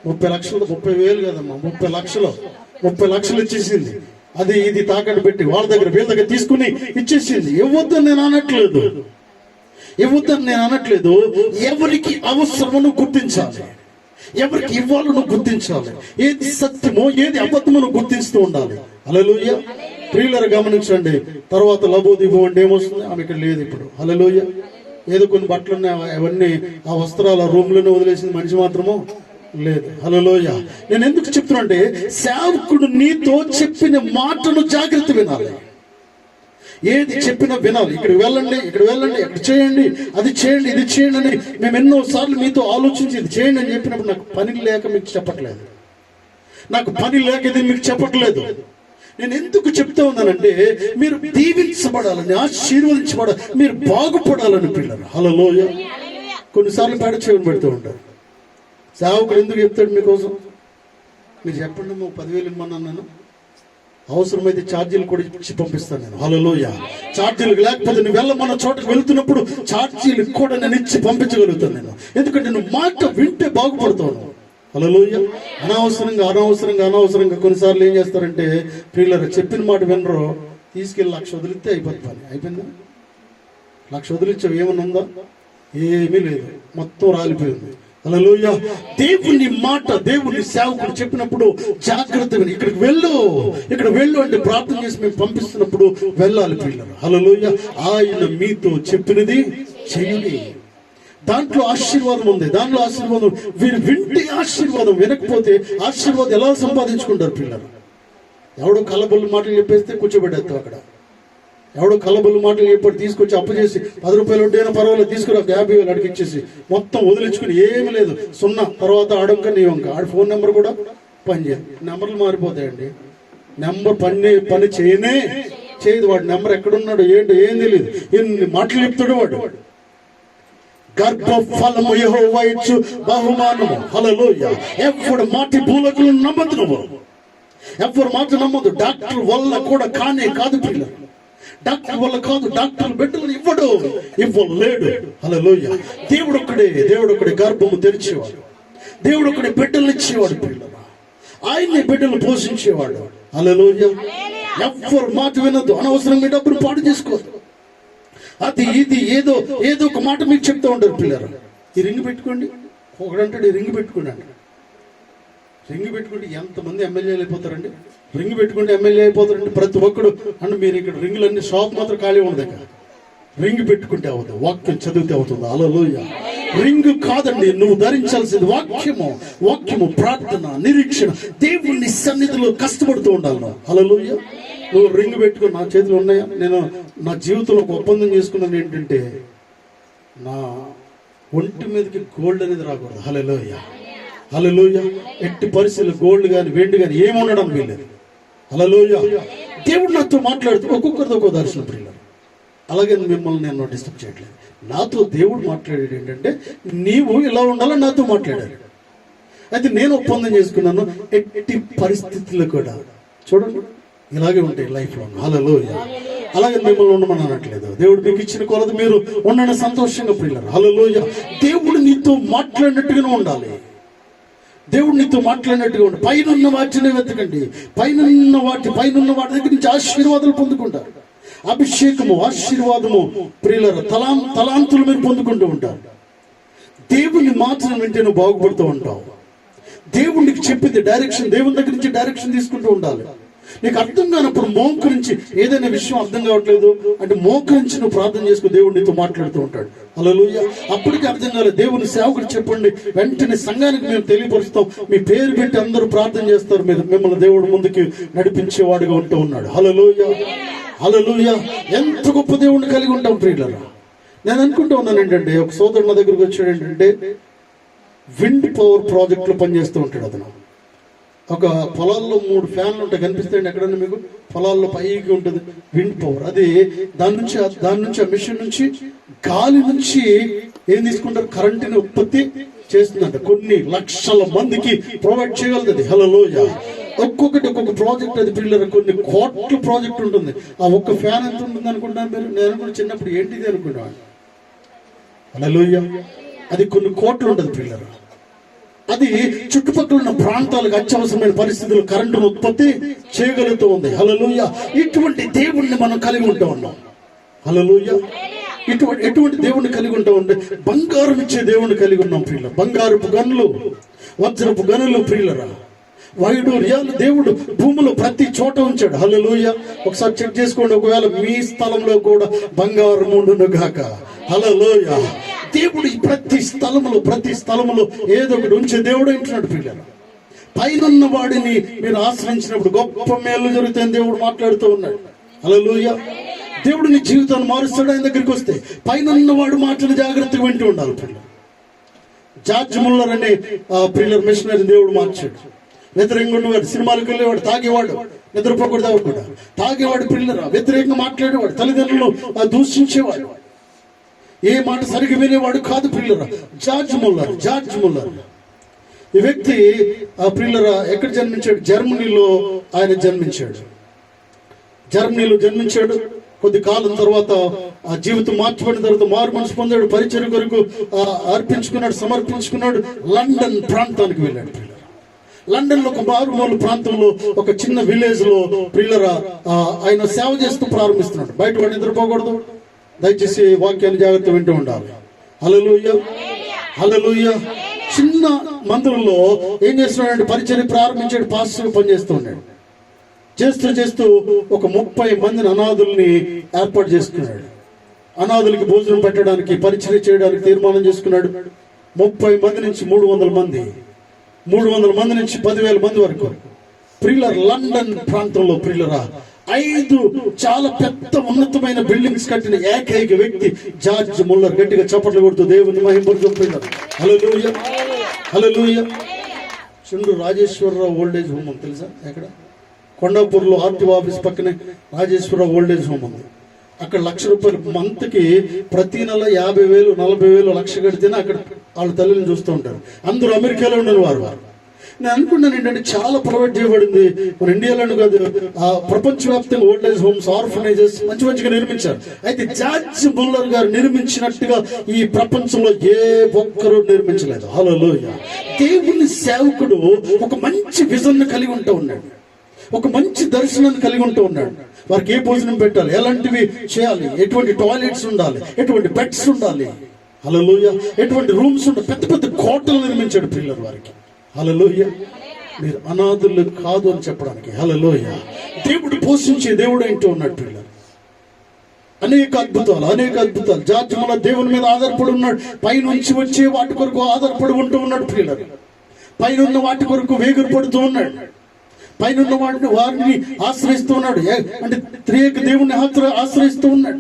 30 లక్షలు, 30,000 కదమ్మా, 30 లక్షలు ఇచ్చేసింది. అది ఇది తాకట్టు పెట్టి వాళ్ళ దగ్గర వీళ్ళ దగ్గర తీసుకుని ఇచ్చేసింది. ఇవ్వద్దని నేను అనట్లేదు. ఎవరికి అవసరమో గుర్తించాలి, ఎవరికి ఇవ్వాలో గుర్తించాలి, ఏది సత్యమో ఏది అబద్ధమో గుర్తిస్తూ ఉండాలి. హల్లెలూయా. ప్రియులారా గమనించండి. తర్వాత లబోదిబో అంటే ఏమొస్తుంది, ఆమె ఇక్కడ లేదు ఇప్పుడు. హల్లెలూయా. ఏదో కొన్ని బట్టలు ఉన్నాయి, అవన్నీ ఆ వస్త్రాలు ఆ రూమ్ లోనే వదిలేసింది, మనిషి మాత్రమో లేదు. హల్లెలూయా. నేను ఎందుకు చెప్తున్నా అంటే సేవకుడు నీతో చెప్పిన మాటను జాగ్రత్త వినాలి. ఏది చెప్పినా వినాలి. ఇక్కడికి వెళ్ళండి, అక్కడ చేయండి, అది చేయండి, ఇది చేయండి అని మేము ఎన్నో సార్లు మీతో ఆలోచించి ఇది చేయండి అని చెప్పినప్పుడు నాకు పని లేక మీకు చెప్పట్లేదు. నేను ఎందుకు చెప్తా ఉన్నానంటే మీరు దీవించబడాలని, ఆశీర్వదించబడాలి, మీరు బాగుపడాలని పిల్లలు. హల్లెలూయా. కొన్నిసార్లు పేడ చేయని పెడుతూ ఉంటారు. సేవకుడు ఎందుకు చెప్తాడు మీకోసం? మీరు చెప్పండి, 10,000 ఇమ్మన్నాను నేను, అవసరమైతే ఛార్జీలు కూడా ఇచ్చి పంపిస్తాను నేను. హల్లెలూయా. ఛార్జీలు లేకపోతే నువ్వు వెళ్ళమన్న చోటకు వెళ్తున్నప్పుడు ఛార్జీలు కూడా నేను ఇచ్చి పంపించగలుగుతాను నేను. ఎందుకంటే నువ్వు మాట వింటే బాగుపడతావు. హల్లెలూయా. అనవసరంగా కొన్నిసార్లు ఏం చేస్తారంటే ప్రియులారా, చెప్పిన మాట వినరు, తీసుకెళ్ళి 1,00,000 వదిలితే అయిపోయిందా? 1,00,000 వదిలిచ్చావు, ఏమన్నా ఉందా? ఏమీ లేదు, మొత్తం రాలిపోయింది. హల్లెలూయా. దేవుని సేవకుడు చెప్పినప్పుడు జాగ్రత్త విని ఇక్కడ వెళ్ళు అంటే ప్రార్థన చేసి మేము పంపిస్తున్నప్పుడు వెళ్ళాలి పిల్లలు. హల్లెలూయా. ఆయన మీతో చెప్పినది చేయండి. దాంట్లో ఆశీర్వాదం ఉంది. వీరు వింటే ఆశీర్వాదం, వినకపోతే ఆశీర్వాదం ఎలా సంపాదించుకుంటారు పిల్లలు? ఎవడో కలబొల్లు మాటలు చెప్పేస్తే కూర్చోబెట్టేస్తావు అక్కడ. ఎవడో కలబొల్లు మాటలు చెప్పి తీసుకొచ్చి అప్పు చేసి 10 రూపాయలు వడ్డైనా పర్వాలేదు తీసుకురా, 50,000 అడిగిచ్చేసి మొత్తం వదిలించుకుని ఏమి లేదు, 0 తర్వాత ఆడంక నీ వంక. ఆడ ఫోన్ నెంబర్ కూడా పనిచేయదు. నెంబర్లు మారిపోతాయండి. నెంబర్ పని చేయదు. వాడి నెంబర్ ఎక్కడున్నాడు ఏంటో ఏం తెలియదు, ఎన్ని మాటలు చెప్తాడు వాడు. గర్భఫలము యెహోవా ఇచ్చు బహుమానము. హల్లెలూయా. ఎవ్వడు మాటి భూలకులను నమ్మద్దు, నువ్వు ఎవ్వరు మాట నమ్మదు. డాక్టర్ వల్ల కూడా కాదు పిల్లలు, డాక్టర్ వల్ల కాదు. డాక్టర్ బిడ్డలను ఇవ్వలేడు. హల్లెలూయా. దేవుడు ఒక్కడే గర్భము తెరిచేవాడు, దేవుడు ఒక్కడే బిడ్డలు ఇచ్చేవాడు పిల్లలు, ఆయన్ని బిడ్డలు పోషించేవాడు. హల్లెలూయా. ఎవ్వరు మాట వినొద్దు, అనవసరం మీ డబ్బులు పాడు చేసుకోవద్దు. అది ఇది ఏదో ఒక మాట మీకు చెప్తూ ఉంటారు పిల్లలు. ఈ రింగ్ పెట్టుకోండి, ఒకడంటాడు ఈ రింగ్ పెట్టుకోండి అంట. రింగ్ పెట్టుకుంటే ఎంతమంది ఎమ్మెల్యేలు అయిపోతారండి? రింగ్ పెట్టుకుంటే ఎమ్మెల్యే అయిపోతారండి ప్రతి ఒక్కడు. అంటే మీరు ఇక్కడ రింగులన్నీ షాప్ మాత్రం ఖాళీ ఉండదు. రింగ్ పెట్టుకుంటే అవుతుంది, వాక్యం చదివితే అవుతుంది. హల్లెలూయా. రింగ్ కాదండి, నువ్వు ధరించాల్సింది వాక్యము, ప్రార్థన, నిరీక్షణ, దేవుని సన్నిధిలో కష్టపడుతూ ఉండాలి. హల్లెలూయా. నువ్వు రింగ్ పెట్టుకుని, నా చేతిలో ఉన్నాయా, నేను నా జీవితంలో ఒక ఒప్పందం చేసుకున్నాను ఏంటంటే, నా ఒంటి మీదకి గోల్డ్ అనేది రాకూడదు. హల్లెలూయా. హల్లెలూయా. ఎట్టి పరిస్థితులు గోల్డ్ కానీ వెండి కానీ ఏమి ఉండడం వీల్లేదు. హల్లెలూయా. దేవుడు నాతో మాట్లాడుతూ ఒక్కొక్కరితో ఒక్కో దర్శనం ప్రియులు. అలాగే మిమ్మల్ని నేను డిస్టర్బ్ చేయట్లేదు. నాతో దేవుడు మాట్లాడేది ఏంటంటే, నీవు ఇలా ఉండాలని నాతో మాట్లాడాడు. అయితే నేను ఒప్పందం చేసుకున్నాను, ఎట్టి పరిస్థితుల్లో కూడా చూడండి ఇలాగే ఉంటాయి లైఫ్లో. హల్లెలూయా. అలాగే మిమ్మల్ని ఉండమని అనట్లేదు. దేవుడు మీకు ఇచ్చిన కొలది మీరు ఉండండి సంతోషంగా ప్రియులారా. హల్లెలూయా. దేవుడు నీతో మాట్లాడినట్టుగానే ఉండాలి. దేవుడు నీతో మాట్లాడినట్టుగా ఉండాలి. పైనున్న వాటిని వెతకండి. పైనున్న వాటి దగ్గర నుంచి ఆశీర్వాదాలు పొందుకుంటారు. అభిషేకము, ఆశీర్వాదము ప్రియులారా, తలాంతులు మీరు పొందుకుంటూ ఉంటారు. దేవుని మాత్రం వింటే నువ్వు బాగుపడుతూ ఉంటావు. దేవుడికి చెప్పింది డైరెక్షన్, దేవుని దగ్గర నుంచి డైరెక్షన్ తీసుకుంటూ ఉండాలి. నీకు అర్థం కానప్పుడు మోకరించి, ఏదైనా విషయం అర్థం కావట్లేదు అంటే మోకరించి నువ్వు ప్రార్థన చేసుకో, దేవుడు నీతో మాట్లాడుతూ ఉంటాడు. హల్లెలూయా. అప్పటికి అర్థం కాలేదు, దేవుని సేవకుడు చెప్పండి, వెంటనే సంఘానికి మేము తెలియపరుస్తాం, మీ పేరు పెట్టి అందరూ ప్రార్థన చేస్తారు, మిమ్మల్ని దేవుడు ముందుకు నడిపించేవాడుగా ఉంటూ ఉన్నాడు. హల్లెలూయా. హల్లెలూయా. ఎంత గొప్ప దేవుడిని కలిగి ఉంటాం ప్రియులారా. నేను అనుకుంటూ ఉన్నాను ఏంటంటే, ఒక సోదరుడు నా దగ్గరకు వచ్చాడు ఏంటంటే, విండ్ పవర్ ప్రాజెక్ట్ లో పనిచేస్తూ ఉంటాడు అతను. ఒక పొలాల్లో 3 ఫ్యాన్లు ఉంటాయి, కనిపిస్తాయండి ఎక్కడన్నా మీకు? పొలాల్లో పైకి ఉంటుంది విండ్ పవర్. అది దాని నుంచి ఆ మిషన్ నుంచి గాలి నుంచి ఏం తీసుకుంటారు, కరెంటుని ఉత్పత్తి చేస్తుందంట. కొన్ని లక్షల మందికి ప్రొవైడ్ చేయగలదు. హల్లెలూయా. ఒక్కొక్కటి ఒక్కొక్క ప్రాజెక్ట్. అది పిల్లలు కొన్ని కోట్ల ప్రాజెక్ట్ ఉంటుంది. ఆ ఒక్క ఫ్యాన్ ఎంత ఉంటుంది అనుకుంటున్నాను మీరు? నేను అనుకున్న చిన్నప్పుడు ఏంటిది అనుకున్నాను. హల్లెలూయా. అది కొన్ని కోట్లు ఉంటుంది పిల్లలు. అది చుట్టుపక్కల ఉన్న ప్రాంతాలకు అత్యవసరమైన పరిస్థితుల్లో కరెంటును ఉత్పత్తి చేయగలుగుతూ ఉంది. హల్లెలూయా. ఇటువంటి దేవుణ్ణి మనం కలిగి ఉంటా ఉన్నాం. హల్లెలూయా. ఎటువంటి దేవుణ్ణి కలిగి ఉంటా ఉంటే, బంగారం ఇచ్చే దేవుణ్ణి కలిగి ఉన్నాం ప్రియుల. బంగారపు గనులు, వజ్రపు గనులు ప్రియులరా, వైడూర్యాలు దేవుడు భూమిలో ప్రతి చోట ఉంచాడు. హల్లెలూయా. ఒకసారి చెక్ చేసుకోండి, ఒకవేళ మీ స్థలంలో కూడా బంగారం ఉండును గాక. హల్లెలూయా. దేవుడు ప్రతి స్థలములో ఏదో ఒకటి ఉంచే దేవుడు అంటున్నాడు ప్రియులారా. పైనున్న వాడిని మీరు ఆశ్రయించినప్పుడు గొప్ప మేలు జరుగుతాయని దేవుడు మాట్లాడుతూ ఉన్నాడు. హల్లెలూయా. దేవుడు నీ జీవితాన్ని మారుస్తాడు ఆయన దగ్గరికి వస్తే. పైనున్న వాడు మాటలు జాగ్రత్తగా వింటూ ఉండాలి ప్రియులారా. జార్జ్ ముల్లర్ అనే ప్రియులర్ మిషనరీ దేవుడు మార్చాడు. వ్యతిరేకంగా ఉన్నవాడు, సినిమాలకు వెళ్ళేవాడు, తాగేవాడు, నిద్రపోకూడదు కూడా తాగేవాడు పిల్లరా, వ్యతిరేకంగా మాట్లాడేవాడు, తల్లిదండ్రులు దూషించేవాడు, ఏ మాట సరిగ్గా వినేవాడు కాదు పిల్లరా. జార్జ్ ముల్లర్ ఈ వ్యక్తి ఆ పిల్లరా ఎక్కడ జన్మించాడు? జర్మనీలో ఆయన జన్మించాడు. కొద్ది కాలం తర్వాత ఆ జీవితం మార్చబడిన తర్వాత మారు మనసు పొందాడు. పరిచర్య కొరకు సమర్పించుకున్నాడు. లండన్ ప్రాంతానికి వెళ్ళాడు పిల్లరా. లండన్ లో ఒక మారుమూల ప్రాంతంలో ఒక చిన్న విలేజ్ లో పిల్లరా ఆయన సేవ చేస్తూ ప్రారంభిస్తున్నాడు. బయట వాడు నిద్రపోకూడదు. దయచేసి వాక్యాన్ని జాగ్రత్త వింటూ ఉండాలి. హల్లెలూయా. హల్లెలూయా. చిన్న మందిరంలో ఏం చేస్తున్నాడంటే పరిచర్య ప్రారంభించాడు. పాస్టర్ పనిచేస్తూ ఉన్నాడు. చేస్తూ ఒక 30 మందిని అనాథుల్ని ఏర్పాటు చేసుకున్నాడు. అనాథులకి భోజనం పెట్టడానికి, పరిచర్య చేయడానికి తీర్మానం చేసుకున్నాడు. 30 మంది నుంచి 300 మంది, 300 మంది నుంచి 10,000 మంది వరకు ప్రియులర్ లండన్ ప్రాంతంలో ప్రియులరా 5 చాలా పెద్ద ఉన్నతమైన బిల్డింగ్స్ కట్టిన ఏకైక వ్యక్తి జార్జ్ ముల్లర్. గట్టిగా చప్పట్లు కొడుతూ దేవుని మహిమపరుస్తున్నారు. హల్లెలూయా. హల్లెలూయా. చుండు రాజేశ్వరరావు ఓల్డేజ్ హోమ్ ఉంది తెలుసా? ఎక్కడ? కొండాపూర్లో ఆర్టీఓ ఆఫీస్ పక్కనే రాజేశ్వరరావు ఓల్డేజ్ హోమ్ ఉంది. అక్కడ ₹1,00,000 మంత్కి ప్రతి నెల 50,000, 40,000, 1,00,000 కడితేనే అక్కడ వాళ్ళ తల్లిని చూస్తూ ఉంటారు. అందరూ అమెరికాలో ఉండరు వారు. నేను అనుకున్నాను ఏంటంటే చాలా ప్రొవైడ్ చేయబడింది మన ఇండియాలోనే కాదు, ప్రపంచవ్యాప్తంగా ఓల్డేజ్ హోమ్స్, ఆర్ఫనైజెస్ మంచిగా నిర్మించారు. అయితే జార్జ్ ముల్లర్ గారు నిర్మించినట్టుగా ఈ ప్రపంచంలో ఏ ఒక్కరూ నిర్మించలేదు. హల్లెలూయా. దేవుని సేవకుడు ఒక మంచి విజన్ కలిగి ఉంటూ ఉన్నాడు. ఒక మంచి దర్శనాన్ని కలిగి ఉంటూ ఉన్నాడు. వారికి ఏ భోజనం పెట్టాలి, ఎలాంటివి చేయాలి, ఎటువంటి టాయిలెట్స్ ఉండాలి, ఎటువంటి బెడ్స్ ఉండాలి, హల్లెలూయా, ఎటువంటి రూమ్స్ ఉండాలి, పెద్ద పెద్ద కోటలు నిర్మించాడు పిల్లలు వారికి. హల్లెలూయా. మీరు అనాథులు కాదు అని చెప్పడానికి. హల్లెలూయా. దేవుడు పోషించే దేవుడు ఏంటో ఉన్నాడు పిల్లలు. అనేక అద్భుతాలు. జార్జ్ మన దేవుని మీద ఆధారపడి ఉన్నాడు. పైనుంచి వచ్చే వాటి కొరకు ఆధారపడి ఉంటూ ఉన్నాడు పిల్లలు. పైన ఉన్న వాటి కొరకు వేగురు పడుతూ ఉన్నాడు. పైన ఉన్న వారిని ఆశ్రయిస్తూ ఉన్నాడు. అంటే త్రియేక దేవుణ్ణి ఆశ్రయిస్తూ ఉన్నాడు.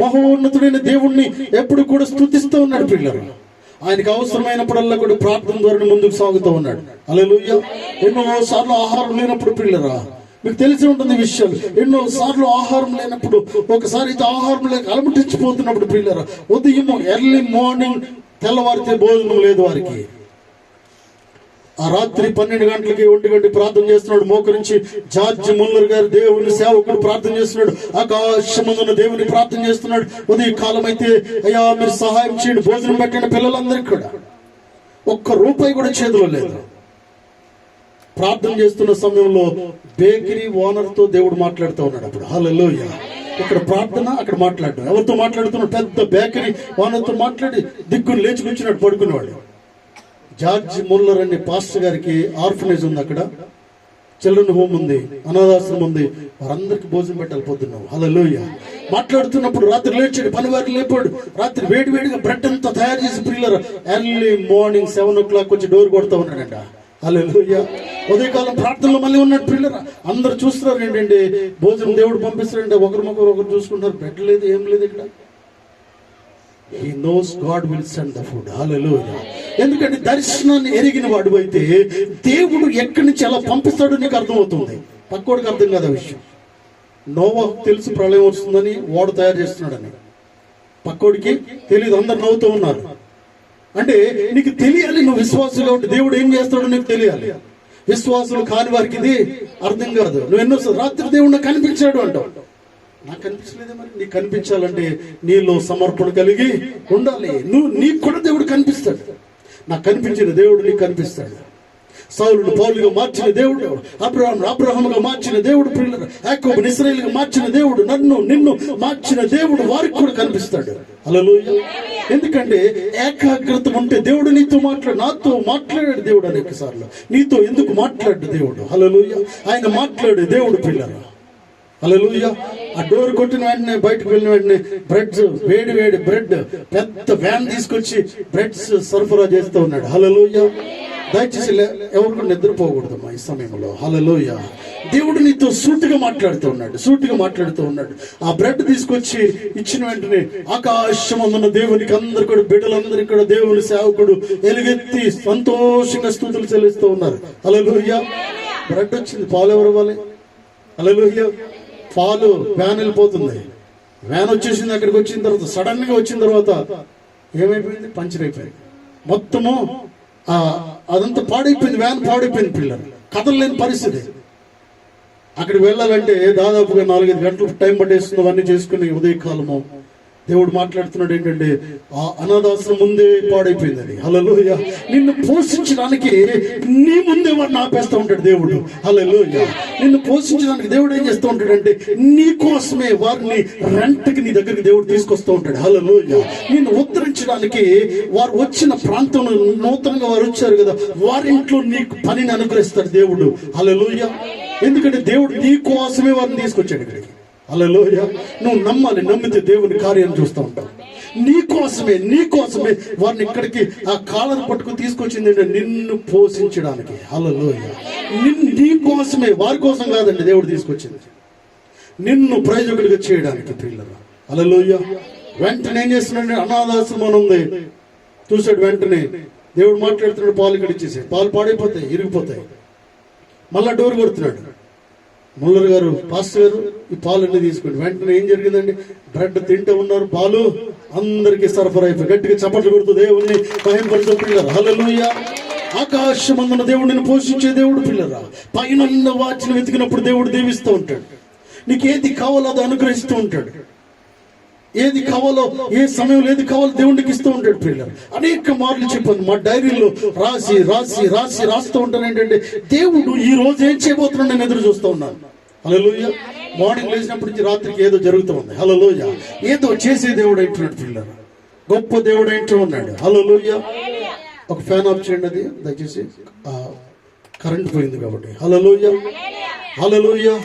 మహోన్నతుడైన దేవుణ్ణి ఎప్పుడు కూడా స్తుతిస్తూ ఉన్నాడు పిల్లలు. ఆయనకు అవసరమైనప్పుడల్లా కూడా ప్రార్థన ద్వారా ముందుకు సాగుతూ ఉన్నాడు. హల్లెలూయా. ఎన్నో సార్లు ఆహారం లేనప్పుడు పిల్లరా, మీకు తెలిసి ఉంటుంది విషయాలు. ఎన్నో సార్లు ఆహారం లేనప్పుడు, ఒకసారి అయితే ఆహారం లేక అలమటించిపోతున్నప్పుడు పిల్లరా, ఉదయం ఎర్లీ మార్నింగ్ తెల్లవారితే భోజనం లేదు వారికి. ఆ రాత్రి 12 గంటలకి 1 గంటకి ప్రార్థన చేస్తున్నాడు. మోకరించి జార్జ్ ముల్లర్ గారు దేవుని సేవకుడు ప్రార్థన చేస్తున్నాడు. ఆకాశమందున్న దేవుని ప్రార్థన చేస్తున్నాడు. ఉదయ కాలం అయితే అయ్యా మీరు సహాయం చేయండి, భోజనం పెట్టండి పిల్లలందరికీ కూడా. ఒక్క రూపాయి కూడా చేతిలో లేదు. ప్రార్థన చేస్తున్న సమయంలో బేకరీ ఓనర్ తో దేవుడు మాట్లాడుతూ ఉన్నాడు అప్పుడు. హల్లెలూయా. ఇక్కడ ప్రార్థన, అక్కడ మాట్లాడడం. ఎవరితో మాట్లాడుతున్నాడు? పెద్ద బేకరీ ఓనర్ తో మాట్లాడి దిక్కుని లేచుకొచ్చినట్టు పడుకునేవాడు. జార్జ్ ముల్లర్ అనే పాస్టర్ గారికి ఆర్ఫనేజ్ ఉంది, అక్కడ చిల్డ్రన్ హోమ్ ఉంది, అనాథాశ్రమం ఉంది. వారందరికి భోజనం పెట్టాలి పొద్దున్న. హల్లెలూయా. మాట్లాడుతున్నప్పుడు రాత్రి లేచాడు, పనివారు లేపాడు. రాత్రి వేడివేడిగా బ్రెడ్ అంతా తయారు చేసి పిల్లలు ఎర్లీ మార్నింగ్ 7 o'clock వచ్చి డోర్ కొడతా ఉన్నాడంట. హల్లెలూయా. ఉదయకాలం ప్రార్థనలో మళ్ళీ ఉన్నాడు పిల్లలు. అందరు చూస్తున్నారు ఏంటంటే భోజనం దేవుడు పంపిస్తాడంటే ఒకరు చూసుకుంటారు. బ్రెడ్ లేదు, ఏం లేదు ఇక్కడ. He knows God will send the food. Hallelujah. ఎందుకంటే దర్శనాన్ని ఎరిగిన వాడు అయితే దేవుడు ఎక్కడి నుంచి ఎలా పంపిస్తాడో నీకు అర్థమవుతుంది. పక్కోడికి అర్థం కాదు ఆ విషయం. నోవాహుకు తెలుసు ప్రళయం వస్తుందని, వాడు తయారు చేస్తున్నాడని. పక్కోడికి తెలియదు. అందరు నవ్వుతూ ఉన్నారు. అంటే నీకు తెలియాలి, నువ్వు విశ్వాసులు కాబట్టి దేవుడు ఏం చేస్తాడో నీకు తెలియాలి. విశ్వాసులు కాని వారికి ఇది అర్థం కాదు. నువ్వు ఎన్నో రాత్రి దేవుడు కనిపించాడు అంటావు. నాకు కనిపించలేదే. మరి నీకు కనిపించాలంటే నీలో సమర్పణ కలిగి ఉండాలి. నీకు కూడా దేవుడు కనిపిస్తాడు. నాకు కనిపించిన దేవుడు నీకు కనిపిస్తాడు. సౌలును పౌలుగా మార్చిన దేవుడు, అబ్రహాముగా మార్చిన దేవుడు, యాకోబును ఇశ్రాయేలుగా మార్చిన దేవుడు, నిన్ను మార్చిన దేవుడు వారికి కూడా కనిపిస్తాడు. హల్లెలూయా. ఎందుకంటే ఏకాగ్రత ఉంటే దేవుడు నాతో మాట్లాడాడు దేవుడు అనేక సార్లు. నీతో ఎందుకు మాట్లాడు దేవుడు? హల్లెలూయా. ఆయన మాట్లాడే దేవుడు పిల్లలు. హల్లెలూయా. ఆ డోర్ కొట్టిన వెంటనే బయటకు వెళ్ళిన వెంటనే బ్రెడ్స్, వేడి బ్రెడ్ పెద్ద వ్యాన్ తీసుకొచ్చి బ్రెడ్స్ సరఫరా చేస్తూ ఉన్నాడు. హల్లెలూయా. దయచేసి ఎవరు నిద్రపోకూడదమ్మా ఈ సమయంలో. హల్లెలూయా. దేవుడు నీతో సూటిగా మాట్లాడుతూ ఉన్నాడు. ఆ బ్రెడ్ తీసుకొచ్చి ఇచ్చిన వెంటనే ఆకాశమందున్న దేవునికి అందరు కూడా, బిడ్డలందరికీ కూడా దేవుని సేవకుడు ఎలుగెత్తి సంతోషంగా స్తుతులు చెల్లిస్తూ ఉన్నారు. హల్లెలూయా. బ్రెడ్ వచ్చింది, పాలు ఎవరు ఇవ్వాలి? హల్లెలూయా. పాలు వ్యాన్ వెళ్ళిపోతుంది. వ్యాన్ వచ్చేసింది. అక్కడికి వచ్చిన తర్వాత సడన్ గా వచ్చిన తర్వాత ఏమైపోయింది? పంచర్ అయిపోయింది మొత్తము. అదంతా పాడైపోయింది. వ్యాన్ పాడైపోయింది. పిల్లలు కదలలేని పరిస్థితి. అక్కడికి వెళ్ళాలంటే దాదాపుగా 4-5 గంటలు టైం పట్టేస్తుంది. అవన్నీ చేసుకుని ఉదయకాలము దేవుడు మాట్లాడుతున్నాడు ఏంటంటే ఆ అనాథాశ్రమం ముందే పాడైపోయింది అది. హల్లెలూయా. నిన్ను పోషించడానికి నీ ముందే వాడిని ఆపేస్తూ ఉంటాడు దేవుడు. హల్లెలూయా. నిన్ను పోషించడానికి దేవుడు ఏం చేస్తూ ఉంటాడంటే నీ కోసమే వారిని రెంట్కి నీ దగ్గరికి దేవుడు తీసుకొస్తూ ఉంటాడు. హల్లెలూయా. నిన్ను ఉద్ధరించడానికి వారు వచ్చిన ప్రాంతంలో నూతనంగా వారు వచ్చారు కదా, వారింట్లో నీకు పనిని అనుగ్రహిస్తాడు దేవుడు. హల్లెలూయా. ఎందుకంటే దేవుడు నీ కోసమే వారిని తీసుకొచ్చాడు ఇక్కడికి. హల్లెలూయా. నువ్వు నమ్మాలి. నమ్మితే దేవుని కార్యం చూస్తూ ఉంటావు. నీ కోసమే వారిని ఇక్కడికి ఆ కాళ్ళను పట్టుకుని తీసుకొచ్చింది నిన్ను పోషించడానికి. హల్లెలూయా. నీ కోసమే, వారి కోసం కాదండి దేవుడు తీసుకొచ్చింది, నిన్ను ప్రయోజకుడిగా చేయడానికి పిల్లలు. హల్లెలూయా. వెంటనే ఏం చేస్తున్నాడు? అనాథాశ్రమం ఉంది చూశాడు. వెంటనే దేవుడు మాట్లాడుతున్నాడు, పాలు ఇక్కడ ఇచ్చేసాడు. పాలు పాడైపోతాయి, ఇరిగిపోతాయి. మళ్ళా డోర్ కొడుతున్నాడు. ముల్లర్ గారు, పాస్టర్ గారు, ఈ పాలన్నీ తీసుకోండి. వెంటనే ఏం జరిగిందండి? బ్రెడ్ తింటూ ఉన్నారు, పాలు అందరికీ సరఫరా అయిపోయి. గట్టిగా చప్పట్లు కొడుతూ దేవుడిని మహిమపరుస్తూ పిల్లలు. హల్లెలూయా. ఆకాశమందున దేవుడిని పోషించే దేవుడు పిల్లరా. పైన వాటిని వెతికినప్పుడు దేవుడు దీవిస్తూ ఉంటాడు. నీకేది కావాలో అది అనుగ్రహిస్తూ ఉంటాడు. ఏది కావాలో, ఏ సమయంలో ఏది కావాలో దేవుడికి ఇస్తూ ఉంటాడు ప్రియులారా. అనేక మార్లు చెప్పాను, మా డైరీలో రాస్తూ ఉంటాను ఏంటంటే, దేవుడు ఈ రోజు ఏం చేయబోతున్నాడు నేను ఎదురు చూస్తూ ఉన్నాను. హల్లెలూయా. మార్నింగ్ లేచినప్పటి నుంచి రాత్రికి ఏదో జరుగుతూ ఉంది. హల్లెలూయా. ఏదో చేసే దేవుడు అంటున్నాడు ప్రియులారా, గొప్ప దేవుడు అంటూ ఉన్నాడు. హల్లెలూయా. ఒక ఫ్యాన్ ఆఫ్ చేయండి, అది దయచేసి, కరెంట్ పోయింది కాబట్టి. హల్లెలూయా. హల్లెలూయా.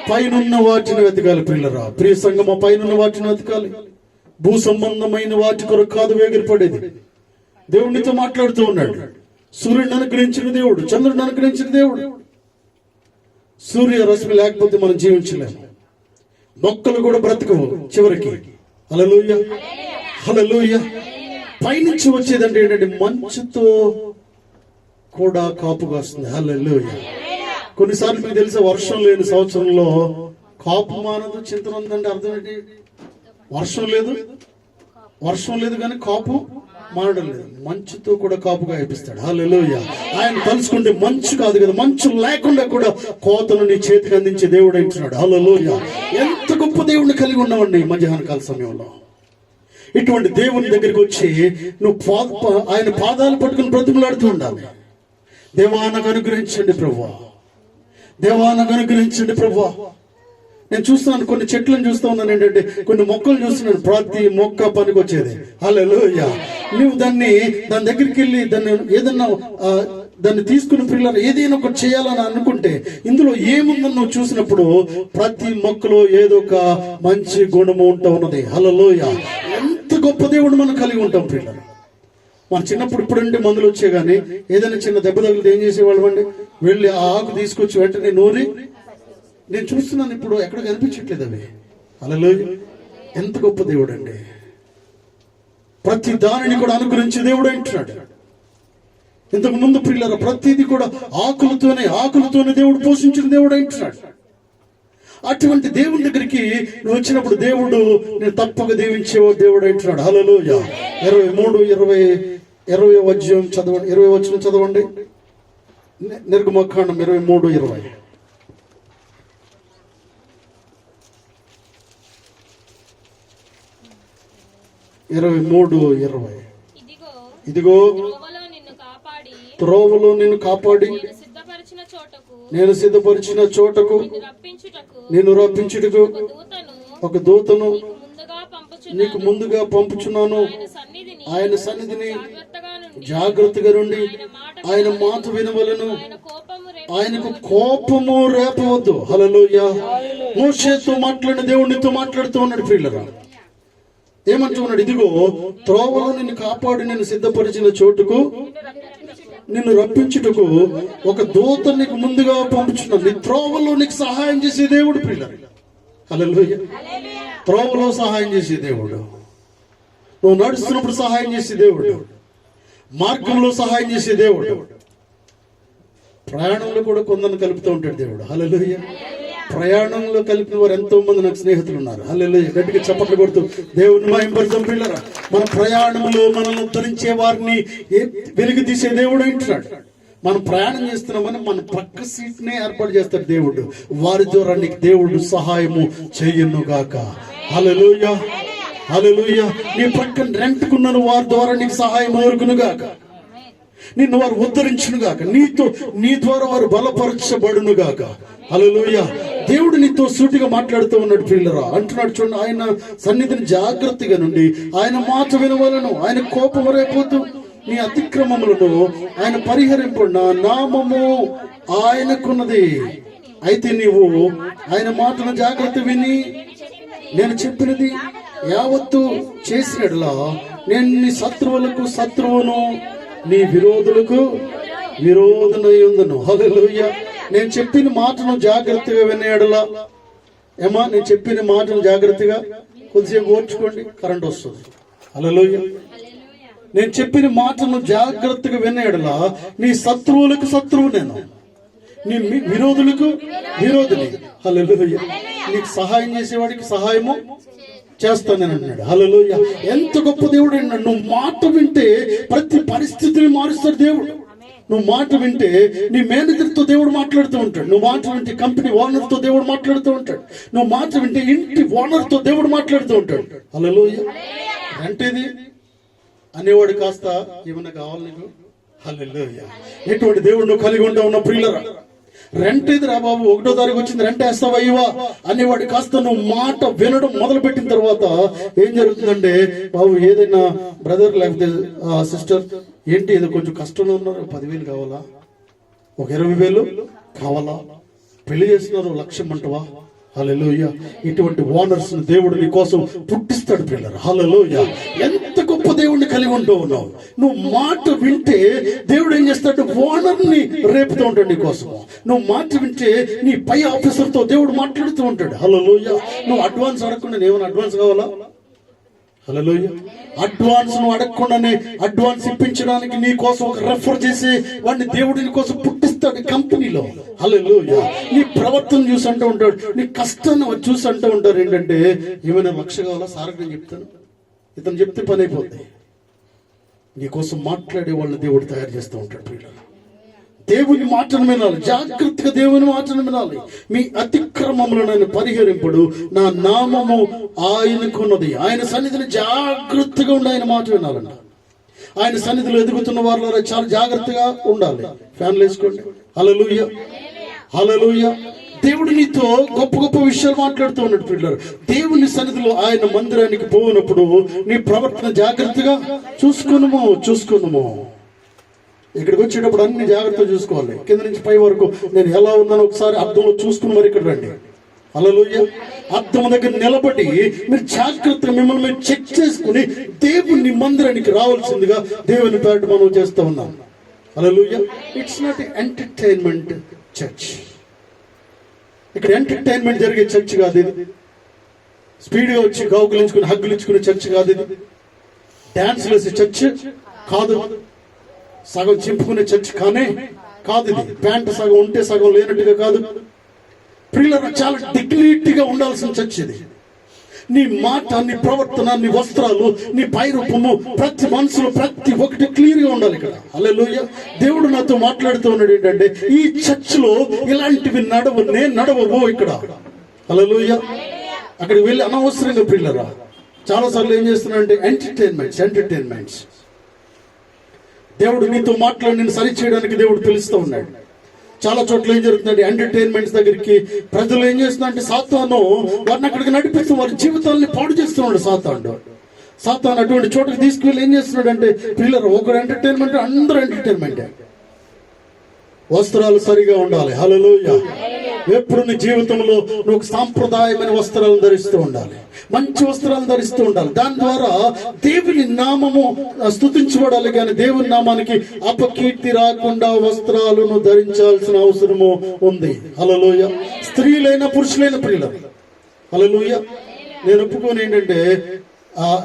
పైనున్న వాటిని వెతకాలి ప్రియులారా. ప్రియ సంగమా, పైనున్న వాటిని వెతకాలి. భూ సంబంధమైన వాటి కొరకు కాదు వేగిరపడేది. దేవుడితో మాట్లాడుతూ ఉన్నాడు. సూర్యుడిని అనుగ్రహించిన దేవుడు, చంద్రుడిని అనుగ్రహించిన దేవుడు. సూర్య రశ్మి లేకపోతే మనం జీవించలేము. మొక్కలు కూడా బ్రతకవు చివరికి. హల్లెలూయా. హల్లెలూయా. పైనుంచి వచ్చేదంటే ఏంటంటే, మంచుతో కూడా కాపు కాస్తుంది. హల్లెలూయా. కొన్నిసార్లు మీకు తెలిసే, వర్షం లేని సంవత్సరంలో కాపు మానదు, చింతన ఉందంటే అర్థం ఏంటి? వర్షం లేదు కానీ కాపు మానడం లేదు. మంచుతో కూడా కాపుగా అయిపిస్తాడు. హల్లెలూయా. ఆయన తలుచుకుంటే మంచు కాదు కదా, మంచు లేకుండా కూడా కోతను నీ చేతికి అందించే దేవుడు అంటున్నాడు. హల్లెలూయా. ఎంత గొప్ప దేవుడిని కలిగి ఉన్నామండి మధ్యాహ్న కాల సమయంలో. ఇటువంటి దేవుని దగ్గరికి వచ్చి నువ్వు ఆయన పాదాలు పట్టుకుని బ్రతిమలాడుతూ ఉండాలి. దేవా నాకు అనుగ్రహించండి ప్రభువా, దేవా నాకు అనుగ్రహించండి ప్రభువా. నేను చూస్తున్నాను, కొన్ని చెట్లను చూస్తూ ఉన్నాను ఏంటంటే, కొన్ని మొక్కలు చూస్తున్నాను, ప్రతి మొక్క పనికి వచ్చేది. హల్లెలూయా. నువ్వు దాని దగ్గరికి వెళ్ళి దాన్ని తీసుకుని పిల్లలు ఏదైనా ఒకటి చేయాలని అనుకుంటే, ఇందులో ఏముందని నువ్వు చూసినప్పుడు ప్రతి మొక్కలో ఏదో ఒక మంచి గుణము ఉంటూ ఉన్నది. హల్లెలూయా. ఎంత గొప్ప దేవుడు మనం కలిగి ఉంటాం పిల్లలు. మన చిన్నప్పుడు ఇప్పుడంటే మందులు వచ్చే గానీ, ఏదైనా చిన్న దెబ్బ తగిలితే ఏం చేసేవాళ్ళం అండి? వెళ్ళి ఆ ఆకు తీసుకొచ్చి వెంటనే నూరి, నేను చూస్తున్నాను ఇప్పుడు ఎక్కడ కనిపించట్లేదు అవి. హల్లెలూయా. ఎంత గొప్ప దేవుడు అండి. ప్రతి దానిని కూడా అనుగ్రహించే దేవుడు అంటున్నాడు. ఇంతకు ముందు పిల్లల ప్రతిదీ కూడా ఆకులతోనే దేవుడు పోషించిన దేవుడు అంటున్నాడు. అటువంటి దేవుని దగ్గరికి నువ్వు వచ్చినప్పుడు దేవుడు నేను తప్పక దీవించేవో దేవుడు అంటున్నాడు. హల్లెలూయా. 20 అధ్యాయం చదవండి, 20 వచనం చదవండి. నిర్గమకాండం 23:20. ఇదిగో త్రోవలో నిన్ను కాపాడి నేను సిద్ధపరిచిన చోటకు నేను రప్పించుటకు ఒక దూతను నీకు ముందుగా పంపుచున్నాను. ఆయన సన్నిధిని జాగ్రత్తగా నుండి ఆయన మాట వినవలను. ఆయనకు కోపము రేపవద్దు. హల్లెలూయా. మోషేతో మాట్లాడిన దేవునితో మాట్లాడుతూ ఉన్నాడు ప్రియులారా. ఏమంటూ ఉన్నాడు? ఇదిగో త్రోవలో నిన్ను కాపాడి నేను సిద్ధపరిచిన చోటుకు నిన్ను రప్పించుటకు ఒక దూత నీకు ముందుగా పంపుచున్నాను. నీ త్రోవలో నీకు సహాయం చేసే దేవుడు ప్రియులారా. హల్లెలూయా. త్రోవలో సహాయం చేసే దేవుడు, నువ్వు నడుస్తున్నప్పుడు సహాయం చేసే దేవుడు, మార్గంలో సహాయం చేసే దేవుడు, ప్రయాణంలో కూడా కొందరిని కలుపుతూ ఉంటాడు దేవుడు. హల్లెలూయా. ప్రయాణంలో కలిపిన వారు ఎంతో మంది నాకు స్నేహితులు ఉన్నారు. హల్లెలూయా. గట్టిగా చప్పట్లు కొడుతూ దేవుని మహింపరుద్దాం పిల్లరా. మన ప్రయాణంలో మనల్ని ఉద్ధరించే వారిని వెలుగు తీసే దేవుడు అంటున్నాడు. మనం ప్రయాణం చేస్తున్నామని మన పక్క సీట్ నే ఏర్పాటు చేస్తాడు దేవుడు. వారి ద్వారా నీకు దేవుడు సహాయము చెయ్యను గాక. హల్లెలూయా. హల్లెలూయా. నీ పక్కన రెంట్కున్న వారి ద్వారా నీకు సహాయం దొరుకును గాక. నిన్ను వారు ఉద్ధరించును గాక. నీ ద్వారా వారు బలపరచబడును గాక. హల్లెలూయా. దేవుడు నీతో సూటిగా మాట్లాడుతూ ఉన్నాడు ప్రియులారా. అంటున్నాడు చూడండి, ఆయన సన్నిధిని జాగ్రత్తగా నుండి ఆయన మాట వినవలను. ఆయన కోపం రేపోతూ నీ అతిక్రమములను ఆయన పరిహరింపు. నా నామము ఆయనకున్నది. అయితే నీవు ఆయన మాటను జాగ్రత్త విని నేను చెప్పినది యావత్తు చేసినట్లా నేను నీ శత్రువులకు శత్రువును, నీ విరోధులకు విరోధనై ఉందును. హల్లెలూయా. నేను చెప్పిన మాటను జాగ్రత్తగా వినేయడలా. ఏమా, నేను చెప్పిన మాటను జాగ్రత్తగా కొద్దిసేపు ఓర్చుకోండి, కరెంట్ వస్తుంది. హల్లెలూయా. నేను చెప్పిన మాటను జాగ్రత్తగా వినేయడలా నీ శత్రువులకు శత్రువు నేను, నీ విరోధులకు విరోధిని. హల్లెలూయా. నీకు సహాయం చేసేవాడికి సహాయము చేస్తానని అన్నాడు. హల్లెలూయా. ఎంత గొప్ప దేవుడు అన్నాడు. నువ్వు మాట వింటే ప్రతి పరిస్థితిని మారుస్తాడు దేవుడు. నువ్వు మాట వింటే నీ మేనేజర్తో దేవుడు మాట్లాడుతూ ఉంటాడు. నువ్వు మాట వింటే కంపెనీ ఓనర్తో దేవుడు మాట్లాడుతూ ఉంటాడు. నువ్వు మాట వింటే ఇంటి ఓనర్తో దేవుడు మాట్లాడుతూ ఉంటాడు. హల్లెలూయా. రెంట్ ఇది అనేవాడు కాస్త ఏమన్నా కావాలి నీకు? హల్లెలూయా. ఎటువంటి దేవుడు నువ్వు కలిగి ఉంటావు ఉన్న ప్రియులరా. రెంట్ ఎదురా బాబు, 1వ తారీఖు వచ్చింది, రెంట్ వేస్తావా ఇవా అనేవాడు కాస్త నువ్వు మాట వినడం మొదలు పెట్టిన తర్వాత ఏం జరుగుతుందంటే, బాబు ఏదైనా బ్రదర్ లేకపోతే సిస్టర్ ఏంటి ఏదో కొంచెం కష్టంలో ఉన్నారు, 10,000 కావాలా, ఒక 20,000 కావాలా, పెళ్లి చేస్తున్నారు, 1,00,000 అంటవా? హల్లెలూయా. ఇటువంటి ఓనర్స్ దేవుడు నీ కోసం పుట్టిస్తాడు పిల్లలు. హల్లెలూయా. ఎంత గొప్ప దేవుడిని కలిగి ఉంటూ ఉన్నావు. నువ్వు మాట వింటే దేవుడు ఏం చేస్తాడు? ఓనర్ని రేపుతూ ఉంటాడు నీ కోసం. నువ్వు మాట వింటే నీ పై ఆఫీసర్తో దేవుడు మాట్లాడుతూ ఉంటాడు. హల్లెలూయా. నువ్వు అడ్వాన్స్ అడగకుండా ఏమైనా అడ్వాన్స్ కావాలా? హల్లెలూయా. అడ్వాన్స్ నువ్వు అడగకుండానే అడ్వాన్స్ ఇప్పించడానికి నీ కోసం ఒక రెఫర్ చేసి వాడిని దేవుడు నీ కోసం పుట్టిస్తాడు కంపెనీలో. హల్లెలూయా. నీ ప్రవర్తన చూసి అంటూ ఉంటాడు, నీ కష్టాన్ని చూసి అంటూ ఉంటారు ఏంటంటే, ఏమైనా 1,00,000 కావాలా సార్ నేను చెప్తాను, ఇతను చెప్తే పని అయిపోద్ది. నీ కోసం మాట్లాడే వాళ్ళని దేవుడు తయారు చేస్తూ ఉంటాడు పిల్లలు. దేవుని మాటను వినాలి, జాగ్రత్తగా దేవుని మాటను వినాలి. మీ అతిక్రమములను ఆయన పరిహరింపుడు, నా నామము ఆయనకున్నది. ఆయన సన్నిధిని జాగ్రత్తగా ఉండి ఆయన మాట వినాలంట. ఆయన సన్నిధిలో ఎదుగుతున్న వారిలో చాలా జాగ్రత్తగా ఉండాలి. ఫ్యాన్లు వేసుకోండి. హల్లెలూయా. హల్లెలూయా. దేవుడు నీతో గొప్ప గొప్ప విషయాలు మాట్లాడుతూ ఉన్నాడు పిల్లలు. దేవుని సన్నిధిలో ఆయన మందిరానికి పోయినప్పుడు నీ ప్రవర్తన జాగ్రత్తగా చూసుకున్నాము. ఇక్కడికి వచ్చేటప్పుడు అన్ని జాగ్రత్తగా చూసుకోవాలి. కింద నుంచి పై వరకు నేను ఎలా ఉన్నానో ఒకసారి అద్దంలో చూసుకుని మరి ఇక్కడ రండి. హల్లెలూయా. అద్దం దగ్గర నిలబడి మీరు జాగ్రత్తగా మిమ్మల్ని మీరు చెక్ చేసుకుని దేవుని మందిరానికి రావాల్సిందిగా దేవుని పేట మనం చేస్తూ ఉన్నాం. Hallelujah. It's not entertainment church. ఇక్కడ ఎంటర్టైన్మెంట్ జరిగే చర్చ్ కాదు ఇది. స్పీడ్గా వచ్చి గౌగులించుకుని హగ్గులించుకునే చర్చ్ కాదు ఇది. డాన్స్ వేసే చర్చ్ కాదు. సగం చింపుకునే చర్చ్ కానే కాదు ఇది. ప్యాంట్ సగం ఉంటే సగం లేనట్టుగా కాదు. ప్రియులారా, చాలా డిగ్నిటీగా ఉండాల్సిన చర్చ్ ఇది. నీ మాట, నీ ప్రవర్తన, నీ వస్త్రాలు, నీ పై రూపము, ప్రతి మనసులో ప్రతి ఒక్కటి క్లియర్ గా ఉండాలి ఇక్కడ. హల్లెలూయా. దేవుడు నాతో మాట్లాడుతూ ఉన్నాడు ఏంటంటే, ఈ చర్చ్ లో ఇలాంటివి నడవవు ఇక్కడ. హల్లెలూయా. అక్కడికి వెళ్ళి అనవసరంగా ప్రియులారా చాలా సార్లు ఏం చేస్తున్నారంటే ఎంటర్టైన్మెంట్స్. దేవుడు నీతో మాట్లాడి నేను సరి చేయడానికి దేవుడు పిలుస్తూ ఉన్నాడు. చాలా చోట్ల ఏం జరుగుతుందంటే, ఎంటర్టైన్మెంట్స్ దగ్గరికి ప్రజలు ఏం చేస్తున్నారంటే, సాతాను వారిని అక్కడికి నడిపిస్తూ వారి జీవితాలని పాడు చేస్తున్నాడు సాతాను అటువంటి చోటకి తీసుకువెళ్ళి ఏం చేస్తున్నాడు అంటే, పిల్లలు ఒకరు ఎంటర్టైన్మెంట్, అందరూ ఎంటర్టైన్మెంటే. వస్త్రాలు సరిగా ఉండాలి. హల్లెలూయా. ఎప్పుడు నీ జీవితంలో నువ్వు సాంప్రదాయమైన వస్త్రాలను ధరిస్తూ ఉండాలి, మంచి వస్త్రాలను ధరిస్తూ ఉండాలి. దాని ద్వారా దేవుని నామము స్తుతించబడాలి. కానీ దేవుని నామానికి అపకీర్తి రాకుండా వస్త్రాలను ధరించాల్సిన అవసరము ఉంది. హల్లెలూయా. స్త్రీలైన పురుషులైన ప్రియులు. హల్లెలూయా. నేను ఒప్పుకోని ఏంటంటే,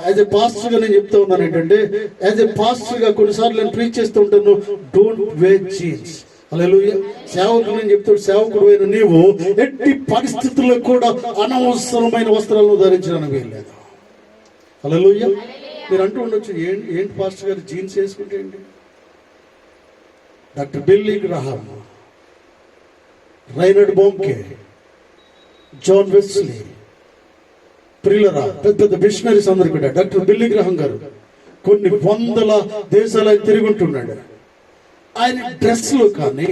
యాజ్ ఎ పాస్టర్ గా నేను చెప్తా ఉన్నాను ఏంటంటే, యాజ్ ఎ పాస్టర్ గా కొన్నిసార్లు నేను ప్రీచ్ చేస్తూ ఉంటాను, డోంట్ వేర్ జీన్స్. హల్లెలూయా. సేవకుడు నేను చెప్తాడు, సేవకుడు అయిన నీవు ఎట్టి పరిస్థితుల్లో కూడా అనవసరమైన వస్త్రాలను ధరించడానికి వెళ్ళలేదు. హల్లెలూయా. మీరు అంటూ ఉండొచ్చు, ఏంటి పాస్టర్ గారు జీన్స్ వేసుకుంటే ఏంటి? Doctor Billy Graham, Reinhard Bonnke, John Wesley, ప్రియులరా, పెద్ద మిషనరీస్ అందరు కూడా. డాక్టర్ బిల్లీ గ్రహాం గారు కొన్ని 100 దేశాలు తిరుగుంటున్నాడు. ఆయన డ్రెస్ లో కానీ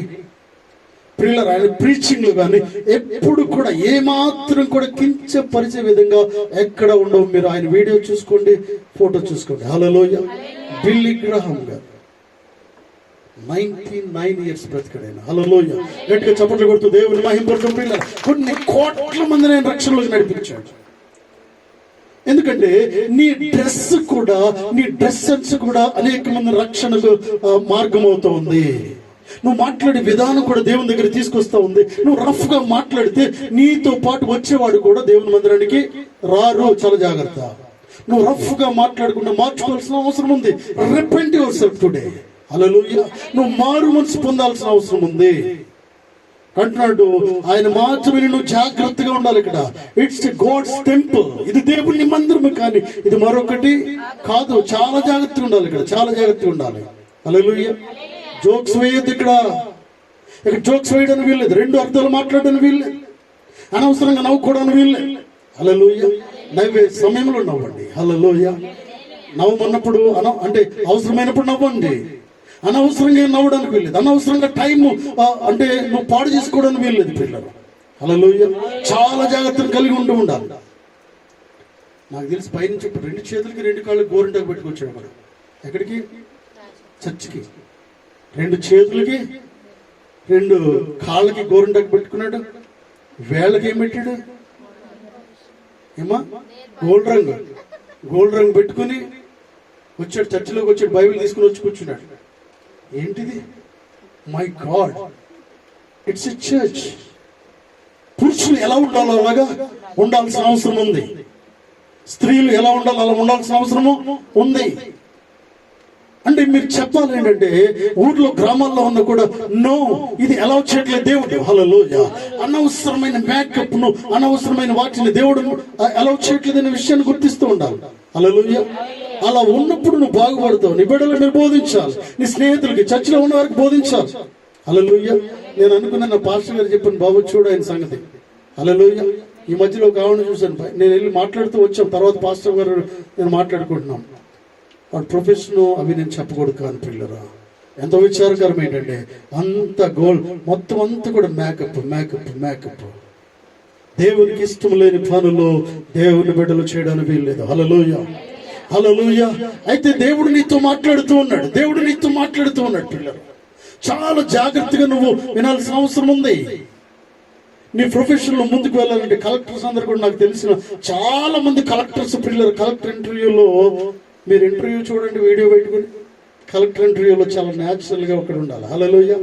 ప్రియులరా, ఆయన ప్రీచింగ్ లో కానీ ఎప్పుడు కూడా ఏమాత్రం కూడా కించపరిచే విధంగా ఎక్కడ ఉండవు. మీరు ఆయన వీడియో చూసుకోండి, ఫోటో చూసుకోండి. హల్లెలూయా. బిల్లీ గ్రహాం గారు 99 ఇయర్స్ బ్రతికాడు. హల్లెలూయా. గట్టిగా చప్పట్లు కొడుతూ దేవుని మహిమపరచు. పిల్లలు కొన్ని కోట్ల మందిని ఆయన రక్షణలోకి నడిపించాడు. ఎందుకంటే నీ డ్రెస్ సెన్స్ కూడా అనేక మంది రక్షణకు మార్గం అవుతూ ఉంది. నువ్వు మాట్లాడే విధానం కూడా దేవుని దగ్గర తీసుకొస్తా ఉంది. నువ్వు రఫ్ గా మాట్లాడితే నీతో పాటు వచ్చేవాడు కూడా దేవుని మందిరానికి రారు. చాలా జాగ్రత్త. నువ్వు రఫ్ గా మాట్లాడకుండా మార్చుకోవాల్సిన అవసరం ఉంది. Repent your self today. Hallelujah. నువ్వు మారు మనసు పొందాల్సిన అవసరం ఉంది అంటున్నాడు. ఆయన మాత్రమే నువ్వు జాగ్రత్తగా ఉండాలి. ఇక్కడ ఇట్స్ గాడ్స్ టెంపుల్. ఇది దేవుని మందిరము, కానీ ఇది మరొకటి కాదు. చాలా జాగ్రత్తగా ఉండాలి. ఇక్కడ చాలా జాగ్రత్తగా ఉండాలి. హల్లెలూయా. జోక్స్ వేయద్దు ఇక్కడ జోక్స్ వేయడానికి వీల్లేదు, రెండు అర్థాలు మాట్లాడడానికి వీల్లేదు, అనవసరంగా నవ్వుకోవడానికి వీల్లేదు. హల్లెలూయా. నవ్వే సమయంలో నవ్వండి. హల్లెలూయా. నవ్వమన్నప్పుడు అంటే అవసరమైనప్పుడు నవ్వండి, అనవసరంగా నవ్వడానికి వీల్లేదు, అనవసరంగా టైం అంటే నువ్వు పాడు చేసుకోవడానికి వీల్లేదు పిల్లలు. హల్లెలూయా. చాలా జాగ్రత్తలు కలిగి ఉండాలి. నాకు తెలిసి పైనుంచి 2 చేతులకి 2 కాళ్ళకి గోరింటాకు పెట్టుకొచ్చాడు మరి. ఎక్కడికి? చర్చికి. 2 చేతులకి 2 కాళ్ళకి గోరింటాకు పెట్టుకున్నాడు. వేళ్ళకి ఏం పెట్టాడు? ఏమా? గోల్డ్ రంగు పెట్టుకుని వచ్చాడు, చర్చిలోకి వచ్చాడు, బైబిల్ తీసుకుని వచ్చి కూర్చున్నాడు. ఏంటిది? My God, it's a church. పురుషులు ఎలా ఉండాలో అలాగా ఉండాల్సిన అవసరం ఉంది, స్త్రీలు ఎలా ఉండాలో అలా ఉండాల్సిన అవసరము ఉంది. అంటే మీరు చెప్పాలి ఏంటంటే ఊర్లో గ్రామాల్లో ఉన్న కూడా నో, ఇది ఎలా చేయట్లేదు దేవుడు. హల్లెలూయా. అనవసరమైన మేకప్ ను, అనవసరమైన వాటిని దేవుడు ఎలా చేయట్లేదు అనే విషయాన్ని గుర్తిస్తూ ఉండాలి. హల్లెలూయా. అలా ఉన్నప్పుడు నువ్వు బాగుపడతావు. నీ బిడ్డలు మీరు బోధించాలి, నీ స్నేహితులకి, చర్చిలో ఉన్న వారికి బోధించాలి. హల్లెలూయా. నేను అనుకున్నా, నా పాస్టర్ గారు చెప్పాను, బాబు చూడు ఆయన సంగతి. హల్లెలూయా. ఈ మధ్యలో ఒక ఆవిడని చూశాను, నేను వెళ్ళి మాట్లాడుతూ వచ్చాం, తర్వాత పాస్టర్ గారు నేను మాట్లాడుకుంటున్నాం. వాడు ప్రొఫెషన్ అవి నేను చెప్పకూడదు కాని పిల్లరా, ఎంతో విచారకరం ఏంటంటే అంత గోల్డ్ మొత్తం అంతా కూడా మేకప్. దేవునికి ఇష్టం లేని పనులు దేవుని బిడ్డలు చేయడానికి వీల్లేదు. హల్లెలూయా. హల్లెలూయా. అయితే దేవుడు నీతో మాట్లాడుతూ ఉన్నాడు పిల్లలు. చాలా జాగ్రత్తగా నువ్వు వినాల్సిన అవసరం ఉంది. నీ ప్రొఫెషన్ లో ముందుకు వెళ్ళాలంటే కలెక్టర్స్ అందరు కూడా, నాకు తెలిసిన చాలా మంది కలెక్టర్స్ పిల్లలు కలెక్టర్ ఇంటర్వ్యూలో, మీరు ఇంటర్వ్యూ చూడండి వీడియో పెట్టుకుని, కలెక్టర్ ఇంటర్వ్యూలో చాలా న్యాచురల్ గా ఒకటి ఉండాలి. హల్లెలూయా.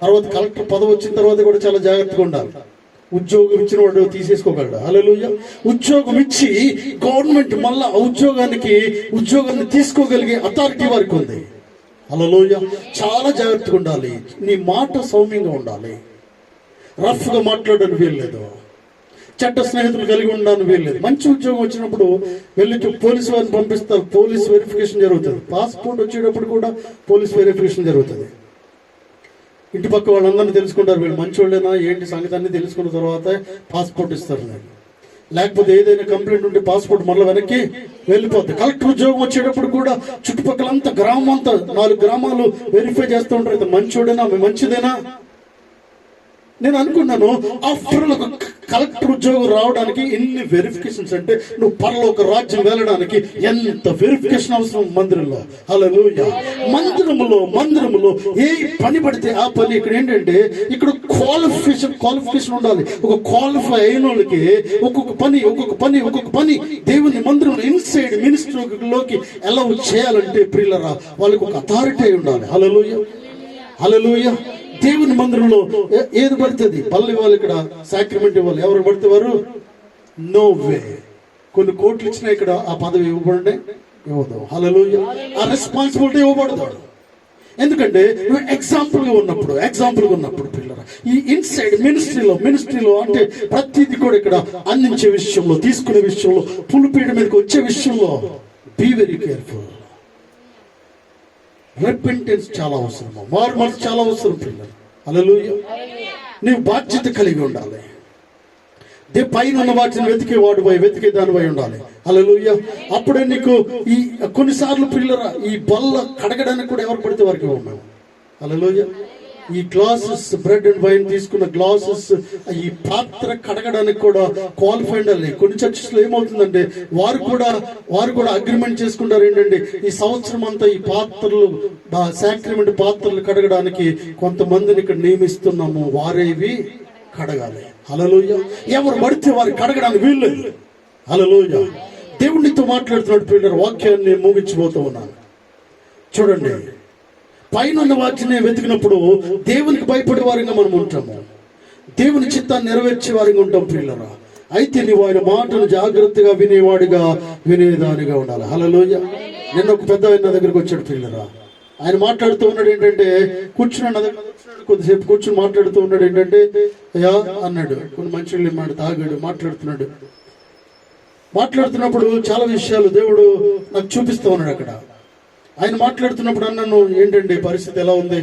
తర్వాత కలెక్టర్ పదవి వచ్చిన తర్వాత కూడా చాలా జాగ్రత్తగా ఉండాలి. ఉద్యోగం ఇచ్చిన వాడు తీసేసుకోగలడు. హల్లెలూయా. ఉద్యోగం ఇచ్చి గవర్నమెంట్ మళ్ళా ఉద్యోగాన్ని తీసుకోగలిగే అథారిటీ వారికి ఉంది. హల్లెలూయా. చాలా జాగ్రత్తగా ఉండాలి. నీ మాట సౌమ్యంగా ఉండాలి, రఫ్ గా మాట్లాడడానికి వీల్లేదు, చెడ్డ స్నేహితులు కలిగి ఉండడానికి వీల్లేదు. మంచి ఉద్యోగం వచ్చినప్పుడు వెళ్ళి పోలీసు వారిని పంపిస్తారు, పోలీస్ వెరిఫికేషన్ జరుగుతుంది. పాస్పోర్ట్ వచ్చేటప్పుడు కూడా పోలీస్ వెరిఫికేషన్ జరుగుతుంది. ఇంటి పక్క వాళ్ళందరినీ తెలుసుకుంటారు, వీళ్ళు మంచోళ్ళేనా ఏంటి సంగతి అన్ని తెలుసుకున్న తర్వాత పాస్పోర్ట్ ఇస్తారు. లేకపోతే ఏదైనా కంప్లైంట్ ఉంటే పాస్పోర్ట్ మళ్ళీ వెనక్కి వెళ్ళిపోతుంది. కలెక్టర్ ఉద్యోగం వచ్చేటప్పుడు కూడా చుట్టుపక్కలంతా గ్రామం అంతా 4 గ్రామాలు వెరిఫై చేస్తూ ఉంటారు, ఇది మంచోడేనా, మంచిదేనా. నేను అనుకున్నాను, ఆఫ్టర్ ఒక కలెక్టర్ ఉద్యోగం రావడానికి ఎన్ని వెరిఫికేషన్స్, అంటే నువ్వు పరలోక రాజ్యం వెళ్ళడానికి ఎంత వెరిఫికేషన్ అవసరం మందిరంలో. హల్లెలూయా. మందిరములో ఏ పని పడితే ఆ పని. ఇక్కడ ఏంటంటే ఇక్కడ క్వాలిఫికేషన్ ఉండాలి. ఒక క్వాలిఫై అయిన వాళ్ళకి ఒక్కొక్క పని దేవుని మందిరంలో ఇన్సైడ్ మినిస్ట్రీలోకి ఎలా చేయాలంటే ప్రియులరా, వాళ్ళకి ఒక అథారిటీ ఉండాలి. హల్లెలూయా. హల్లెలూయా. దేవుని మందిరంలో ఏది పడుతుంది, పల్లె వాళ్ళు ఇక్కడ సాక్రిమెంట్ ఇవ్వాలి, ఎవరు పడితే వారు నో వే. కొన్ని కోట్లు ఇచ్చినా ఇక్కడ ఆ పదవి ఇవ్వదు. హల్లెలూయా. ఆ రెస్పాన్సిబిలిటీ ఇవ్వబడతాడు. ఎందుకంటే నువ్వు ఎగ్జాంపుల్ గా ఉన్నప్పుడు పిల్లరా, ఈ ఇన్సైడ్ మినిస్ట్రీలో అంటే ప్రతిదీ కూడా ఇక్కడ అందించే విషయంలో, తీసుకునే విషయంలో, పులిపీడ మీదకి వచ్చే విషయంలో బీ వెరీ కేర్ఫుల్. రెపెంటెన్స్ చాలా అవసరం, మారుమనసు చాలా అవసరం పిల్లలు. హల్లెలూయా. నీవు బాధ్యత కలిగి ఉండాలి. పైన ఉన్న వాటిని వెతికే దానిపై ఉండాలి. హల్లెలూయా. అప్పుడే నీకు ఈ కొన్నిసార్లు పిల్లరా ఈ బల్ల కడగడానికి కూడా ఎవరు పడితే వారికి ఉన్నాము. హల్లెలూయా. ఈ గ్లాసెస్, బ్రెడ్ అండ్ వైన్ తీసుకున్న గ్లాసెస్, ఈ పాత్ర కడగడానికి కూడా క్వాలిఫైడ్ అవ్వాలి. కొన్ని చర్చెస్ లో ఏమవుతుందంటే వారు కూడా అగ్రిమెంట్ చేసుకుంటారు ఏంటంటే ఈ సంవత్సరం అంతా ఈ పాత్రలు, సాక్రిమెంట్ పాత్రలు కడగడానికి కొంతమందిని ఇక్కడ నియమిస్తున్నాము, వారేవి కడగాలి. హల్లెలూయా. ఎవరు పడితే వారు కడగడానికి వీల్లేదు. హల్లెలూయా. దేవునితో మాట్లాడుతున్నాడు పిల్లలు. వాక్యాన్ని ముగించిపోతూ ఉన్నాను. చూడండి, పైన ఉన్న వాటిని వెతికినప్పుడు దేవునికి భయపడే వారిగా మనం ఉంటాము, దేవుని చిత్తాన్ని నెరవేర్చే వారిగా ఉంటాం పిల్లరా. అయితే నీవు ఆయన మాటను జాగ్రత్తగా వినేదానిగా ఉండాలి. హల్లెలూయా. నిన్న ఒక పెద్ద ఆయన దగ్గరికి వచ్చాడు పిల్లరా. ఆయన మాట్లాడుతూ ఉన్నాడు ఏంటంటే, కొద్దిసేపు కూర్చుని మాట్లాడుతూ ఉన్నాడు ఏంటంటే, అయ్యా అన్నాడు, కొన్ని మంచి తాగాడు, మాట్లాడుతున్నప్పుడు చాలా విషయాలు దేవుడు నాకు చూపిస్తూ ఉన్నాడు. అక్కడ ఆయన మాట్లాడుతున్నప్పుడు అన్నాను, ఏంటండి పరిస్థితి ఎలా ఉంది?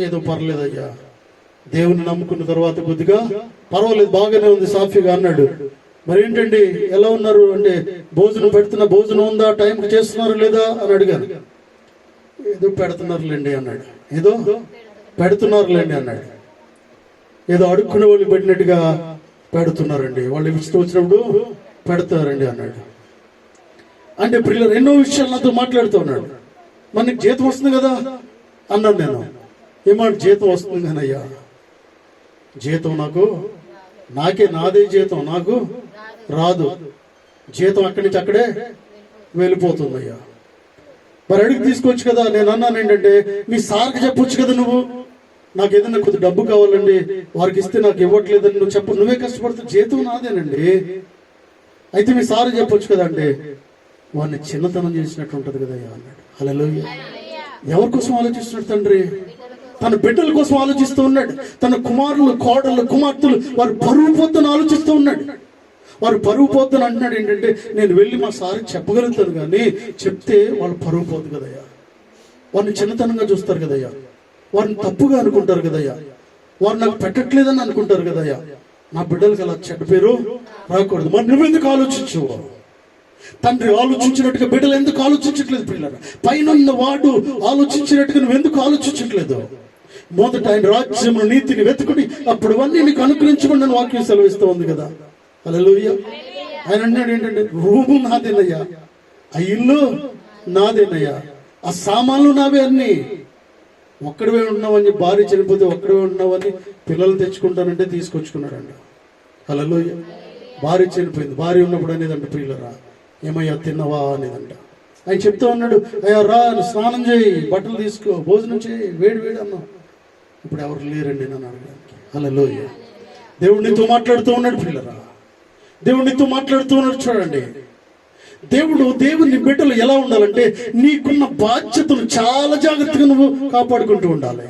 ఏదో పర్లేదయ్యా, దేవుని నమ్ముకున్న తర్వాత కొద్దిగా పర్వాలేదు, బాగానే ఉంది, సాఫీగా అన్నాడు. మరి ఏంటండి ఎలా ఉన్నారు అంటే, భోజనం ఉందా, టైంకి చేస్తున్నారు లేదా అని అడిగాను. ఏదో పెడుతున్నారులేండి అన్నాడు. ఏదో పెడుతున్నారులేండి అన్నాడు. ఏదో అడుక్కునే వాళ్ళు పెట్టినట్టుగా పెడుతున్నారండి, వాళ్ళు ఇష్టం వచ్చినప్పుడు పెడతారండి అన్నాడు. అంటే పిల్లలు ఎన్నో విషయాలు నాతో మాట్లాడుతూ ఉన్నాడు. మరి నీకు జీతం వస్తుంది కదా అన్నాను నేను. ఏమంటే జీతం వస్తుంది కానయ్యా, జీతం నాదే జీతం నాకు రాదు, జీతం అక్కడి నుంచి అక్కడే వెళ్ళిపోతుందయ్యా. మరి అడిగి తీసుకోవచ్చు కదా. నేను అన్నాను ఏంటంటే, మీ సార్కి చెప్పొచ్చు కదా, నువ్వు నాకు ఏదైనా కొద్ది డబ్బు కావాలండి, వారికి ఇస్తే నాకు ఇవ్వట్లేదని నువ్వు చెప్పు, నువ్వే కష్టపడుతూ జీతం నాదేనండి, అయితే మీ సార్ చెప్పొచ్చు కదా. అంటే వాడిని చిన్నతనం చేసినట్టు ఉంటది కదా అన్నాడు. హల్లెలూయా. ఎవరి కోసం ఆలోచిస్తున్నాడు తండ్రి? తన బిడ్డల కోసం ఆలోచిస్తూ ఉన్నాడు. తన కుమారులు, కోడళ్ళు, కుమార్తెలు వారు పరువు పోతున్న ఆలోచిస్తూ ఉన్నాడు. వారు పరువు పోతున్న అంటున్నాడు ఏంటంటే, నేను వెళ్ళి మా సార్ చెప్పగలుగుతాను కానీ చెప్తే వాళ్ళు పరువు పోదు కదయ్యా, వారిని చిన్నతనంగా చూస్తారు కదయ్యా, వారిని తప్పుగా అనుకుంటారు కదయ్యా, వారు నాకు పెట్టట్లేదని అనుకుంటారు కదయ్యా, నా బిడ్డలకు అలా చెడ్డ పేరు రాకూడదు. మరి నువ్వెందుకు ఆలోచించు? తండ్రి ఆలోచించినట్టుగా బిడ్డలు ఎందుకు ఆలోచించట్లేదు? పిల్లలు పైన వాడు ఆలోచించినట్టుగా నువ్వెందుకు ఆలోచించట్లేదు? మొదట ఆయన రాజ్యమును, నీతిని వెతుకుని అప్పుడు అన్నీ నీకు అనుగ్రహించకుండా వాక్యం సెలవిస్తూ ఉంది కదా. హల్లెలూయా. ఆయన అన్నాడు ఏంటంటే, రూము నాదేనయ్యా, ఆ ఇల్లు నాదేనయ్యా, ఆ సామాన్లు నావే అన్ని. ఒక్కడవే ఉన్నావని, భార్య చనిపోతే ఒక్కడవే ఉన్నావని పిల్లలు తెచ్చుకుంటానంటే తీసుకొచ్చుకున్నాడండి. హల్లెలూయా. భార్య చనిపోయింది, భార్య ఉన్నప్పుడు అనేదంట, పిల్లరా ఏమయ్యా తిన్నవా అనేదంట. ఆయన చెప్తా ఉన్నాడు, అయ్యా రా స్నానం చేయి, బట్టలు తీసుకో, భోజనం చేయి, వేడి వేడి అన్నాం. ఇప్పుడు ఎవరు లేరండి నన్ను అడగడానికి. హల్లెలూయా. దేవుడితో మాట్లాడుతూ ఉన్నాడు పిల్లరా, దేవుడితో మాట్లాడుతూ ఉన్నాడు. చూడండి, దేవుని బిడ్డలు ఎలా ఉండాలంటే, నీకున్న బాధ్యతను చాలా జాగ్రత్తగా నువ్వు కాపాడుకుంటూ ఉండాలి.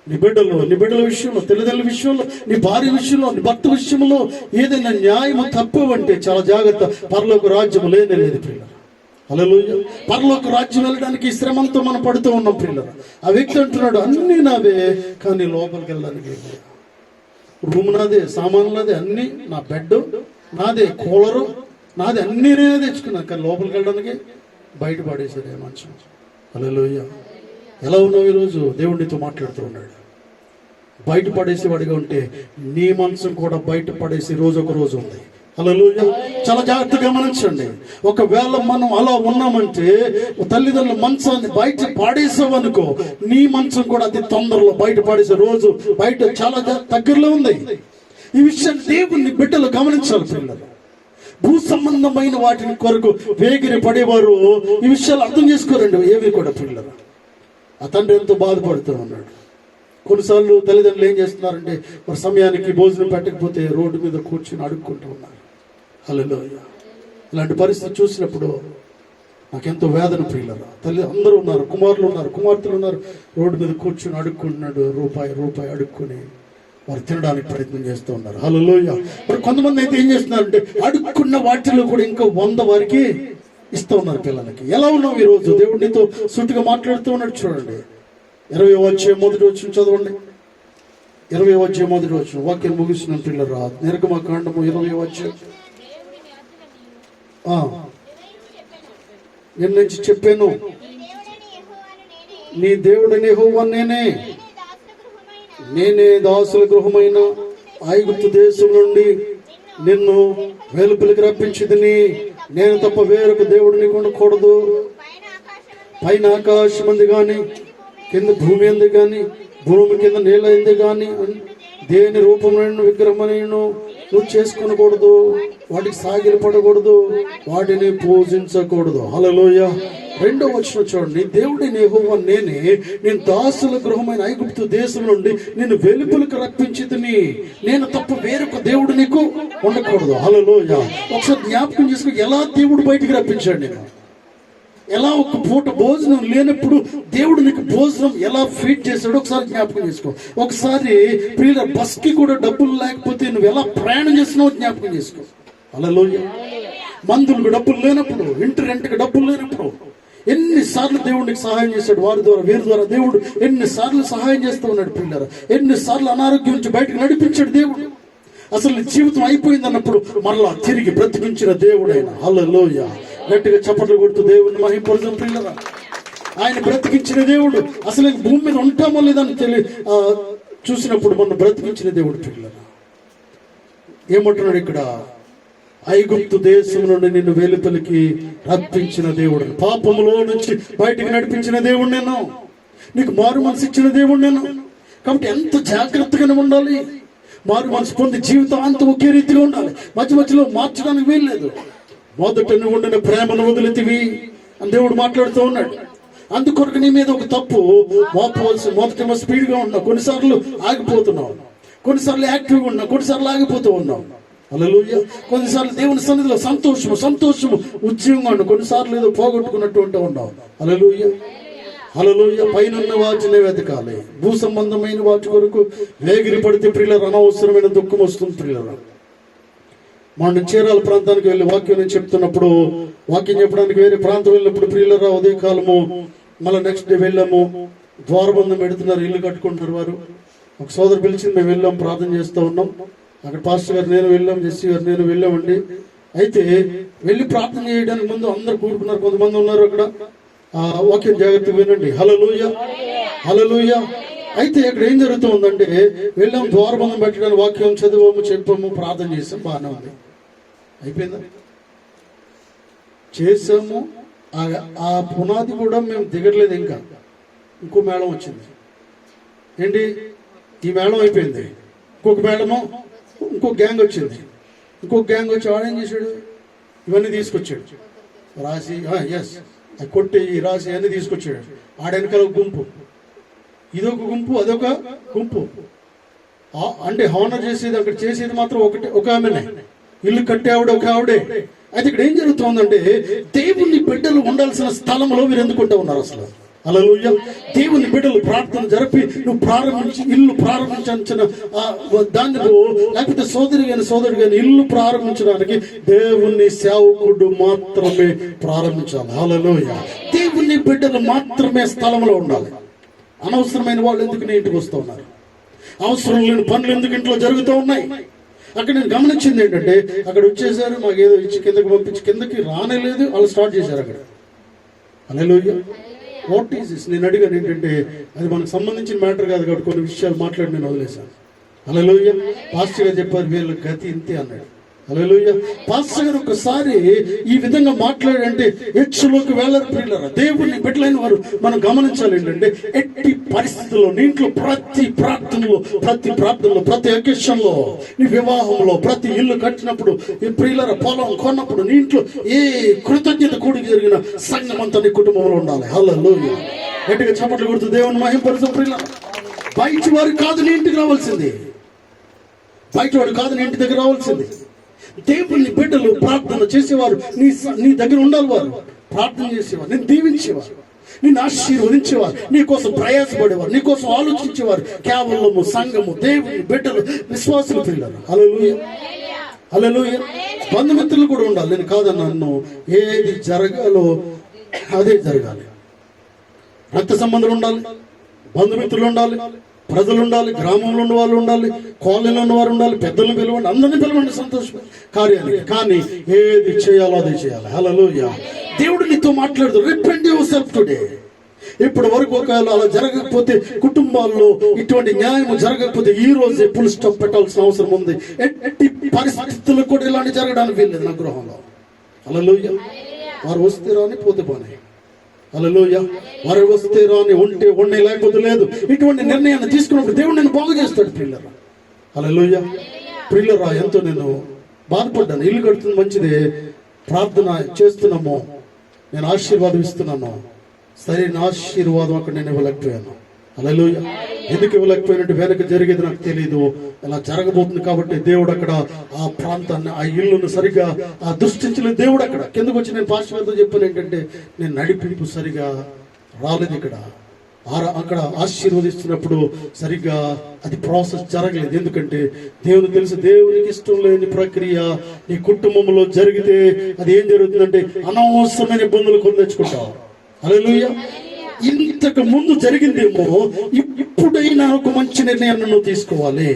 నీ బిడ్డల విషయంలో, తల్లిదండ్రుల విషయంలో, నీ భార్య విషయంలో, నీ భర్త విషయంలో ఏదైనా న్యాయము తప్పవంటే చాలా జాగ్రత్త. పరలోక రాజ్యం లేదు పిల్లలు. హల్లెలూయా. పరలోక రాజ్యం వెళ్ళడానికి శ్రమంతో మనం పడుతూ ఉన్నాం పిల్లలు. ఆ వ్యక్తి అంటున్నాడు, అన్ని నావే కానీ లోపలికి వెళ్ళడానికి రూమ్ నాదే, సామాన్లు నాదే, అన్ని నా బెడ్ నాదే, కూలరు నాదే, అన్ని నేనే తెచ్చుకున్నాను, కానీ లోపలికి వెళ్ళడానికి బయట పడేసేదే మంచం. హల్లెలూయా. ఎలా ఉన్నావు ఈరోజు? దేవుడితో మాట్లాడుతూ ఉన్నాడు. బయట పడేసేవాడిగా ఉంటే నీ మనసును కూడా బయట పడేసి రోజు ఒక రోజు ఉంది. హల్లెలూయా. చాలా జాగ్రత్తగా గమనించండి. ఒకవేళ మనం అలా ఉన్నామంటే, తల్లిదండ్రుల మంచాన్ని బయట పాడేసావనుకో, నీ మంచం కూడా అతి తొందరలో బయట పడేసే రోజు బయట చాలా దగ్గరలో ఉంది. ఈ విషయాన్ని దేవుని బిడ్డలు గమనించాలి పిల్లలు. భూ సంబంధమైన వాటిని కొరకు వేగిరి పడేవారు ఈ విషయాలు అర్థం చేసుకోరండి ఏవి కూడా పిల్లలు. ఆ తండ్రి ఎంతో బాధపడుతూ ఉన్నాడు. కొన్నిసార్లు తల్లిదండ్రులు ఏం చేస్తున్నారంటే, ఒక సమయానికి భోజనం పెట్టకపోతే రోడ్డు మీద కూర్చొని అడుక్కుంటూ ఉన్నారు. హల్లెలూయా. ఇలాంటి పరిస్థితి చూసినప్పుడు నాకెంతో వేదన ప్రియులరా. తల్లి అందరూ ఉన్నారు, కుమారులు ఉన్నారు, కుమార్తెలు ఉన్నారు, రోడ్డు మీద కూర్చొని అడుక్కుంటున్నాడు. రూపాయి అడుక్కుని వారు తినడానికి ప్రయత్నం చేస్తూ ఉన్నారు. హల్లెలూయా. మరి కొంతమంది అయితే ఏం చేస్తున్నారంటే, అడుక్కున్న వాటిలో కూడా ఇంకా 100 వారికి ఇస్తూ ఉన్నారు పిల్లలకి. ఎలా ఉన్నావు ఈరోజు? దేవుడు నీతో సూటిగా మాట్లాడుతూ ఉన్నాడు. చూడండి, 20వ అధ్యాయం 1వ వచనం చదవండి. 20వ అధ్యాయం 1వ వచనం వాక్యం ముగిస్తున్నాను పిల్లరా. నిర్గమకాండము 20వ అధ్యాయం. నేను నుంచి చెప్పాను, నీ దేవుడని యెహోవా నేనే దాసుల గృహమైన ఐగుప్తు దేశం నుండి నిన్ను వెలుపలికి రప్పించితిని. నేను తప్ప వేరొక దేవుడు నీకు ఉండకూడదు. పైన ఆకాశం అంది గాని, కింద భూమి అంది గాని, భూమి కింద నీళ్ళ అంది గాని, దేని రూపమైన విగ్రహమైన నువ్వు చేసుకొనకూడదు, వాటికి సాగిలి పడకూడదు, వాటిని పూజించకూడదు. హల్లెలూయా. 2వ వచనం చూడండి, దేవుడిని యెహోవా నేను దాసుల గృహమైన ఐగుప్తు దేశం నుండి నిన్ను వెలుపలికి రప్పించితిని. నేను తప్ప వేరొక దేవుడు నీకు ఉండకూడదు. హల్లెలూయా. ఒకసారి జ్ఞాపకం చేసుకో, ఎలా దేవుడు బయటికి రప్పించాడు నేను. ఎలా ఒక పూట భోజనం లేనప్పుడు దేవుడు నీకు భోజనం ఎలా ఫీడ్ చేశాడో ఒకసారి జ్ఞాపకం చేసుకో. ఒకసారి ప్రియుల బస్ కి కూడా డబ్బులు లేకపోతే నువ్వు ఎలా ప్రయాణం చేస్తున్నావో జ్ఞాపకం చేసుకో. హల్లెలూయా. మందులకు డబ్బులు లేనప్పుడు, ఇంటి రెంట్కి డబ్బులు లేనప్పుడు ఎన్నిసార్లు దేవుడికి సహాయం చేశాడు, వారి ద్వారా వీరి ద్వారా దేవుడు ఎన్నిసార్లు సహాయం చేస్తూ ఉన్నాడు పిల్లలు. ఎన్నిసార్లు అనారోగ్యం నుంచి బయటకు నడిపించాడు దేవుడు. అసలు నీ జీవితం అయిపోయింది అన్నప్పుడు మరలా తిరిగి బ్రతికించిన దేవుడైన. హల్లెలూయా. గట్టిగా చప్పట్లు కొడుతూ దేవుడిని మహిమపరచం పిల్లరా. ఆయన బ్రతికించిన దేవుడు. అసలు భూమి మీద ఉంటామో లేదని చూసినప్పుడు మొన్న బ్రతికించిన దేవుడు పిల్లరా. ఏమంటున్నాడు ఇక్కడ? ఐగుప్తు దేశం నుండి నిన్ను వెలుపలికి రప్పించిన దేవుడు, పాపములో నుంచి బయటికి నడిపించిన దేవుడు నేను, నీకు మారు మనసు ఇచ్చిన దేవుడు నేను. కాబట్టి ఎంత జాగ్రత్తగానే ఉండాలి. మారు మనసు పొంది జీవితం అంతా ఒకే రీతిగా ఉండాలి. మధ్య మధ్యలో మార్చడానికి వీల్లేదు. మొదట నువ్వు ఉండిన ప్రేమను వదిలితివి అని దేవుడు మాట్లాడుతూ ఉన్నాడు. అందుకొరకు నీ మీద ఒక తప్పు మోపవలసి, మొదట స్పీడ్గా ఉన్నావు, కొన్నిసార్లు ఆగిపోతున్నావు, కొన్నిసార్లు యాక్టివ్గా ఉన్నావు, కొన్నిసార్లు ఆగిపోతూ ఉన్నావు. హల్లెలూయా. కొన్నిసార్లు దేవుని సన్నిధిలో సంతోషము ఉద్యోగంగా ఉన్నావు, కొన్నిసార్లు ఏదో పోగొట్టుకున్నట్టు ఉన్నావు. హల్లెలూయా. హల్లెలూయా. పైనున్న వాటినే వెతకాలి, భూ సంబంధమైన వాటి కొరకు వేగిరి పడితే ప్రియులారా అనవసరమైన దుఃఖం వస్తుంది ప్రియులారా. మనం చీరాల ప్రాంతానికి వెళ్ళి వాక్యం నేను చెప్తున్నప్పుడు, వాక్యం చెప్పడానికి వేరే ప్రాంతం వెళ్ళినప్పుడు ప్రియులారా ఉదయకాలము మళ్ళీ నెక్స్ట్ డే వెళ్ళాము. ద్వారబంధం పెడుతున్నారు, ఇల్లు కట్టుకుంటున్నారు వారు. ఒక సోదరు పిలిచింది, మేము వెళ్ళాం, ప్రార్థన చేస్తూ ఉన్నాం. అక్కడ పాస్టర్ గారు నేను వెళ్ళాం, జెస్సీ గారు నేను వెళ్ళామండి. అయితే వెళ్ళి ప్రార్థన చేయడానికి ముందు అందరు కూడుకున్నారు, కొంతమంది ఉన్నారు అక్కడ. వాక్యం జాగ్రత్తగా వినండి. హల్లెలూయా. హల్లెలూయా. అయితే ఇక్కడ ఏం జరుగుతుందంటే, వెళ్ళాం, ద్వారబంధం పెట్టడానికి వాక్యం చదివాము, చెప్పాము, ప్రార్థన చేసాం, బాగానే ఉంది. అయిపోయిందా? చేసాము. ఆ పునాది కూడా మేము దిగట్లేదు ఇంకా. ఇంకో మేళం వచ్చింది. ఏంటి? ఈ మేళం అయిపోయింది, ఇంకొక మేళము, ఇంకొక గ్యాంగ్ వచ్చింది. ఇంకొక గ్యాంగ్ వచ్చి ఆడేం చేశాడు? ఇవన్నీ తీసుకొచ్చాడు, రాసి ఎస్ అది కొట్టి రాసి అన్ని తీసుకొచ్చాడు. ఆడెనకాల ఒక గుంపు, ఇదొక గుంపు, అదొక గుంపు. అంటే హానర్ చేసేది, అక్కడ చేసేది మాత్రం ఒక ఆమెనే. ఇల్లు కట్టే ఆవిడ ఒక ఆవిడే. అయితే ఇక్కడ ఏం జరుగుతుందంటే, దేవుని బిడ్డలు ఉండాల్సిన స్థలంలో మీరు ఎందుకుంటూ ఉన్నారు అసలు? హల్లెలూయా. దేవుని బిడ్డలు ప్రార్థన జరిపి నువ్వు ప్రారంభించి ఇల్లు ప్రారంభించిన దానిలో, లేకపోతే సోదరుడు గాని ఇల్లు ప్రారంభించడానికి దేవుని సేవకుడు మాత్రమే ప్రారంభించాలి. హల్లెలూయా. దేవుని బిడ్డలు మాత్రమే స్థలంలో ఉండాలి. అనవసరమైన వాళ్ళు ఎందుకు నీ ఇంటికి వస్తూ ఉన్నారు? అవసరం లేని పనులు ఎందుకు ఇంట్లో జరుగుతూ ఉన్నాయి? అక్కడ నేను గమనించింది ఏంటంటే, అక్కడ వచ్చేసారు, మాకు ఏదో ఇచ్చి కిందకి పంపించి, కిందకి రానేలేదు, వాళ్ళు స్టార్ట్ చేశారు అక్కడ. హల్లెలూయా. What is this? నేను అడిగాను ఏంటంటే, అది మనకు సంబంధించిన మ్యాటర్ కాదు కాబట్టి కొన్ని విషయాలు మాట్లాడి నేను వదిలేశాను. హల్లెలూయా. పాస్టర్ గారు చెప్పారు, వీళ్ళ గతి ఇంతే అన్నాడు. హల్లెలూయా. పాస్టర్ గారు ఒకసారి ఈ విధంగా మాట్లాడంటే హెచ్చులోకి వెళ్ళరు ప్రియులారా. దేవుని బిడ్డలైన వారు మనం గమనించాలి ఏంటంటే, ఎట్టి పరిస్థితుల్లో నీ ఇంట్లో ప్రతి ప్రార్థనలో ప్రతి అకేషన్ లో, నీ వివాహంలో, ప్రతి ఇల్లు కట్టినప్పుడు, ఈ ప్రియులారా పొలం కొన్నప్పుడు, నీ ఇంట్లో ఏ కృతజ్ఞత కూడి జరిగిన సంఘం అంతా నీ కుటుంబంలో ఉండాలి. హల్లెలూయా. గట్టిగా చప్పట్లు కొడుతూ దేవుని మహిమపరచు ప్రియులారా. బయట వారు కాదు నీ ఇంటికి రావాల్సింది, బయట వాడు కాదు నీ ఇంటి దగ్గర రావాల్సింది. దేవుని బిడ్డలు ప్రార్థన చేసేవారు నీ దగ్గర ఉండాలి. వారు ప్రార్థన చేసేవారు, నేను దీవించేవారు, నిన్ను ఆశీర్వదించేవారు, నీ కోసం ప్రయాసపడేవారు, నీ కోసం ఆలోచించేవారు. కేవలము సంఘము, దేవుని బిడ్డలు, విశ్వాసులు పిల్లలు. హల్లెలూయా. హల్లెలూయా. బంధుమిత్రులు కూడా ఉండాలి, నేను కాదన్నాను. ఏది జరగాలో అదే జరగాలి. రక్త సంబంధాలు ఉండాలి, బంధుమిత్రులు ఉండాలి, ప్రజలు ఉండాలి, గ్రామంలో ఉన్న వాళ్ళు ఉండాలి, కాలనీలో ఉన్న వారు ఉండాలి, పెద్దలను పిలవండి, అందరినీ పిలవండి సంతోష కార్యానికి. కానీ ఏది చేయాలో అదే చేయాలి. హల్లెలూయా. దేవుడు నీతో మాట్లాడుతూ, రిపెంట్ యువర్ సెల్ఫ్ టుడే. ఇప్పటి వరకు ఒకవేళ అలా జరగకపోతే, కుటుంబాల్లో ఇటువంటి న్యాయం జరగకపోతే ఈ రోజే ఫుల్ స్టాప్ పెట్టాల్సిన అవసరం ఉంది. ఎట్టి పరిస్థితుల్లో కూడా ఇలాంటి జరగడానికి వీల్లేదు నా గృహంలో. హల్లెలూయా. వారు వస్తే రాని, పోతే పోనీ. హల్లెలూయా. వారు వస్తే రాని, ఉంటే ఉండే, లేకపోతే లేదు. ఇటువంటి నిర్ణయాన్ని తీసుకున్నప్పుడు దేవుడు నేను బాగు చేస్తాడు ప్రియులరా. హల్లెలూయా. ప్రియులరా, ఎంతో నేను బాధపడ్డాను. ఇల్లు కడుతుంది మంచిదే, ప్రార్థన చేస్తున్నాము, నేను ఆశీర్వాదం ఇస్తున్నాను, సరైన ఆశీర్వాదం అక్కడ నేను ఇవ్వలేకపోయాను. హల్లెలూయా. ఎందుకు ఇవ్వలేకపోయినట్టు వెనక జరిగేది నాకు తెలియదు. ఇలా జరగబోతుంది కాబట్టి దేవుడు అక్కడ ఆ ప్రాంతాన్ని, ఆ ఇల్లును సరిగా దృష్టించలేదు. దేవుడు అక్కడ కిందకు వచ్చి, నేను పాస్టర్ గారితో చెప్పాను ఏంటంటే, నేను నడిపింపు సరిగా రాలేదు ఇక్కడ. అక్కడ ఆశీర్వదిస్తున్నప్పుడు సరిగ్గా అది ప్రాసెస్ జరగలేదు. ఎందుకంటే దేవునికి తెలుసు, దేవునికి ఇష్టం లేని ప్రక్రియ నీ కుటుంబంలో జరిగితే అది ఏం జరుగుతుందంటే అనవసరమైన ఇబ్బందులు కొని తెచ్చుకుంటావు. హల్లెలూయా. ఇంతకు ముందు జరిగిందేమో, ఇప్పుడైనా ఒక మంచి నిర్ణయాన్ని నువ్వు తీసుకోవాలి.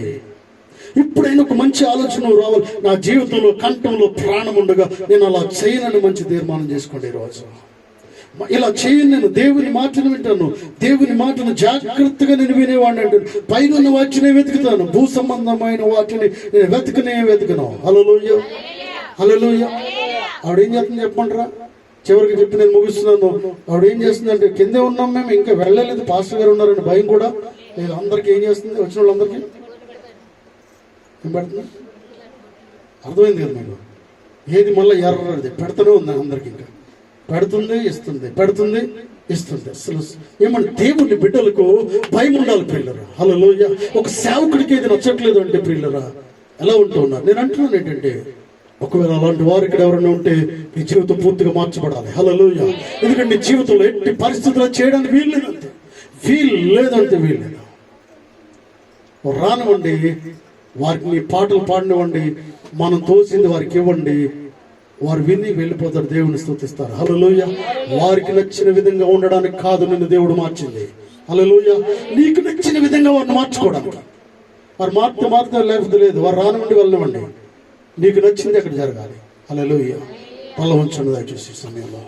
ఇప్పుడైనా ఒక మంచి ఆలోచన రావాలి. నా జీవితంలో కంఠంలో ప్రాణం ఉండగా నేను అలా చేయనని మంచి తీర్మానం చేసుకోండి. ఈరోజు ఇలా చేయను, నేను దేవుని మాటను వింటాను, దేవుని మాటను జాగ్రత్తగా నేను వినేవాడిని అంటాను. పైన వాటిని వెతుకుతాను, భూ సంబంధమైన వాటిని నేను వెతకను. హల్లెలూయా, హల్లెలూయా. ఆవిడేం చేస్తుంది చెప్పమంటారా? చివరికి చెప్పి నేను ముగిస్తున్నాను. ఆవిడేం చేస్తుందంటే, కిందే ఉన్నాం మేము, ఇంకా వెళ్ళలేదు, పాస్టర్ గారు ఉన్నారని భయం కూడా లేదు. అందరికి ఏం చేస్తుంది? వచ్చిన వాళ్ళందరికీ ఏం పెడుతుంది? అర్థమైంది కదా మీకు? ఏది మళ్ళీ ఎర్రది పెడుతూనే ఉంది అందరికి. ఇంకా పెడుతుంది, ఇస్తుంది, పెడుతుంది, ఇస్తుంది. అసలు ఏమంటే దేవుని బిడ్డలకు భయం ఉండాలి ప్రియులరా. హల్లెలూయా. ఒక సేవకుడికి ఇది నచ్చట్లేదు అంటే ప్రియులరా ఎలా ఉంటూ ఉన్నారు? నేను అంటున్నాను ఏంటంటే, ఒకవేళ అలాంటి వారు ఇక్కడ ఎవరైనా ఉంటే నీ జీవితం పూర్తిగా మార్చబడాలి. హల్లెలూయా. ఎందుకంటే నీ జీవితంలో ఎట్టి పరిస్థితుల్లో చేయడానికి వీల్లేదంటే వీల్లేదు. రానివ్వండి, వారికి నీ పాటలు పాడినివ్వండి, మనం తోసింది వారికి ఇవ్వండి, వారు విని వెళ్ళిపోతారు, దేవుని స్తుతిస్తారు. హల్లెలూయా. వారికి నచ్చిన విధంగా ఉండడానికి కాదు నిన్ను దేవుడు మార్చింది. హల్లెలూయా. నీకు నచ్చిన విధంగా వారిని మార్చుకోవడానికి. వారు మారితే లేకపోతే లేదు, వారు రానివ్వండి, వెళ్ళనివ్వండి. నీకు నచ్చింది అక్కడ జరగాలి. హల్లెలూయా. తల వంచండి దయచేసి సమయంలో.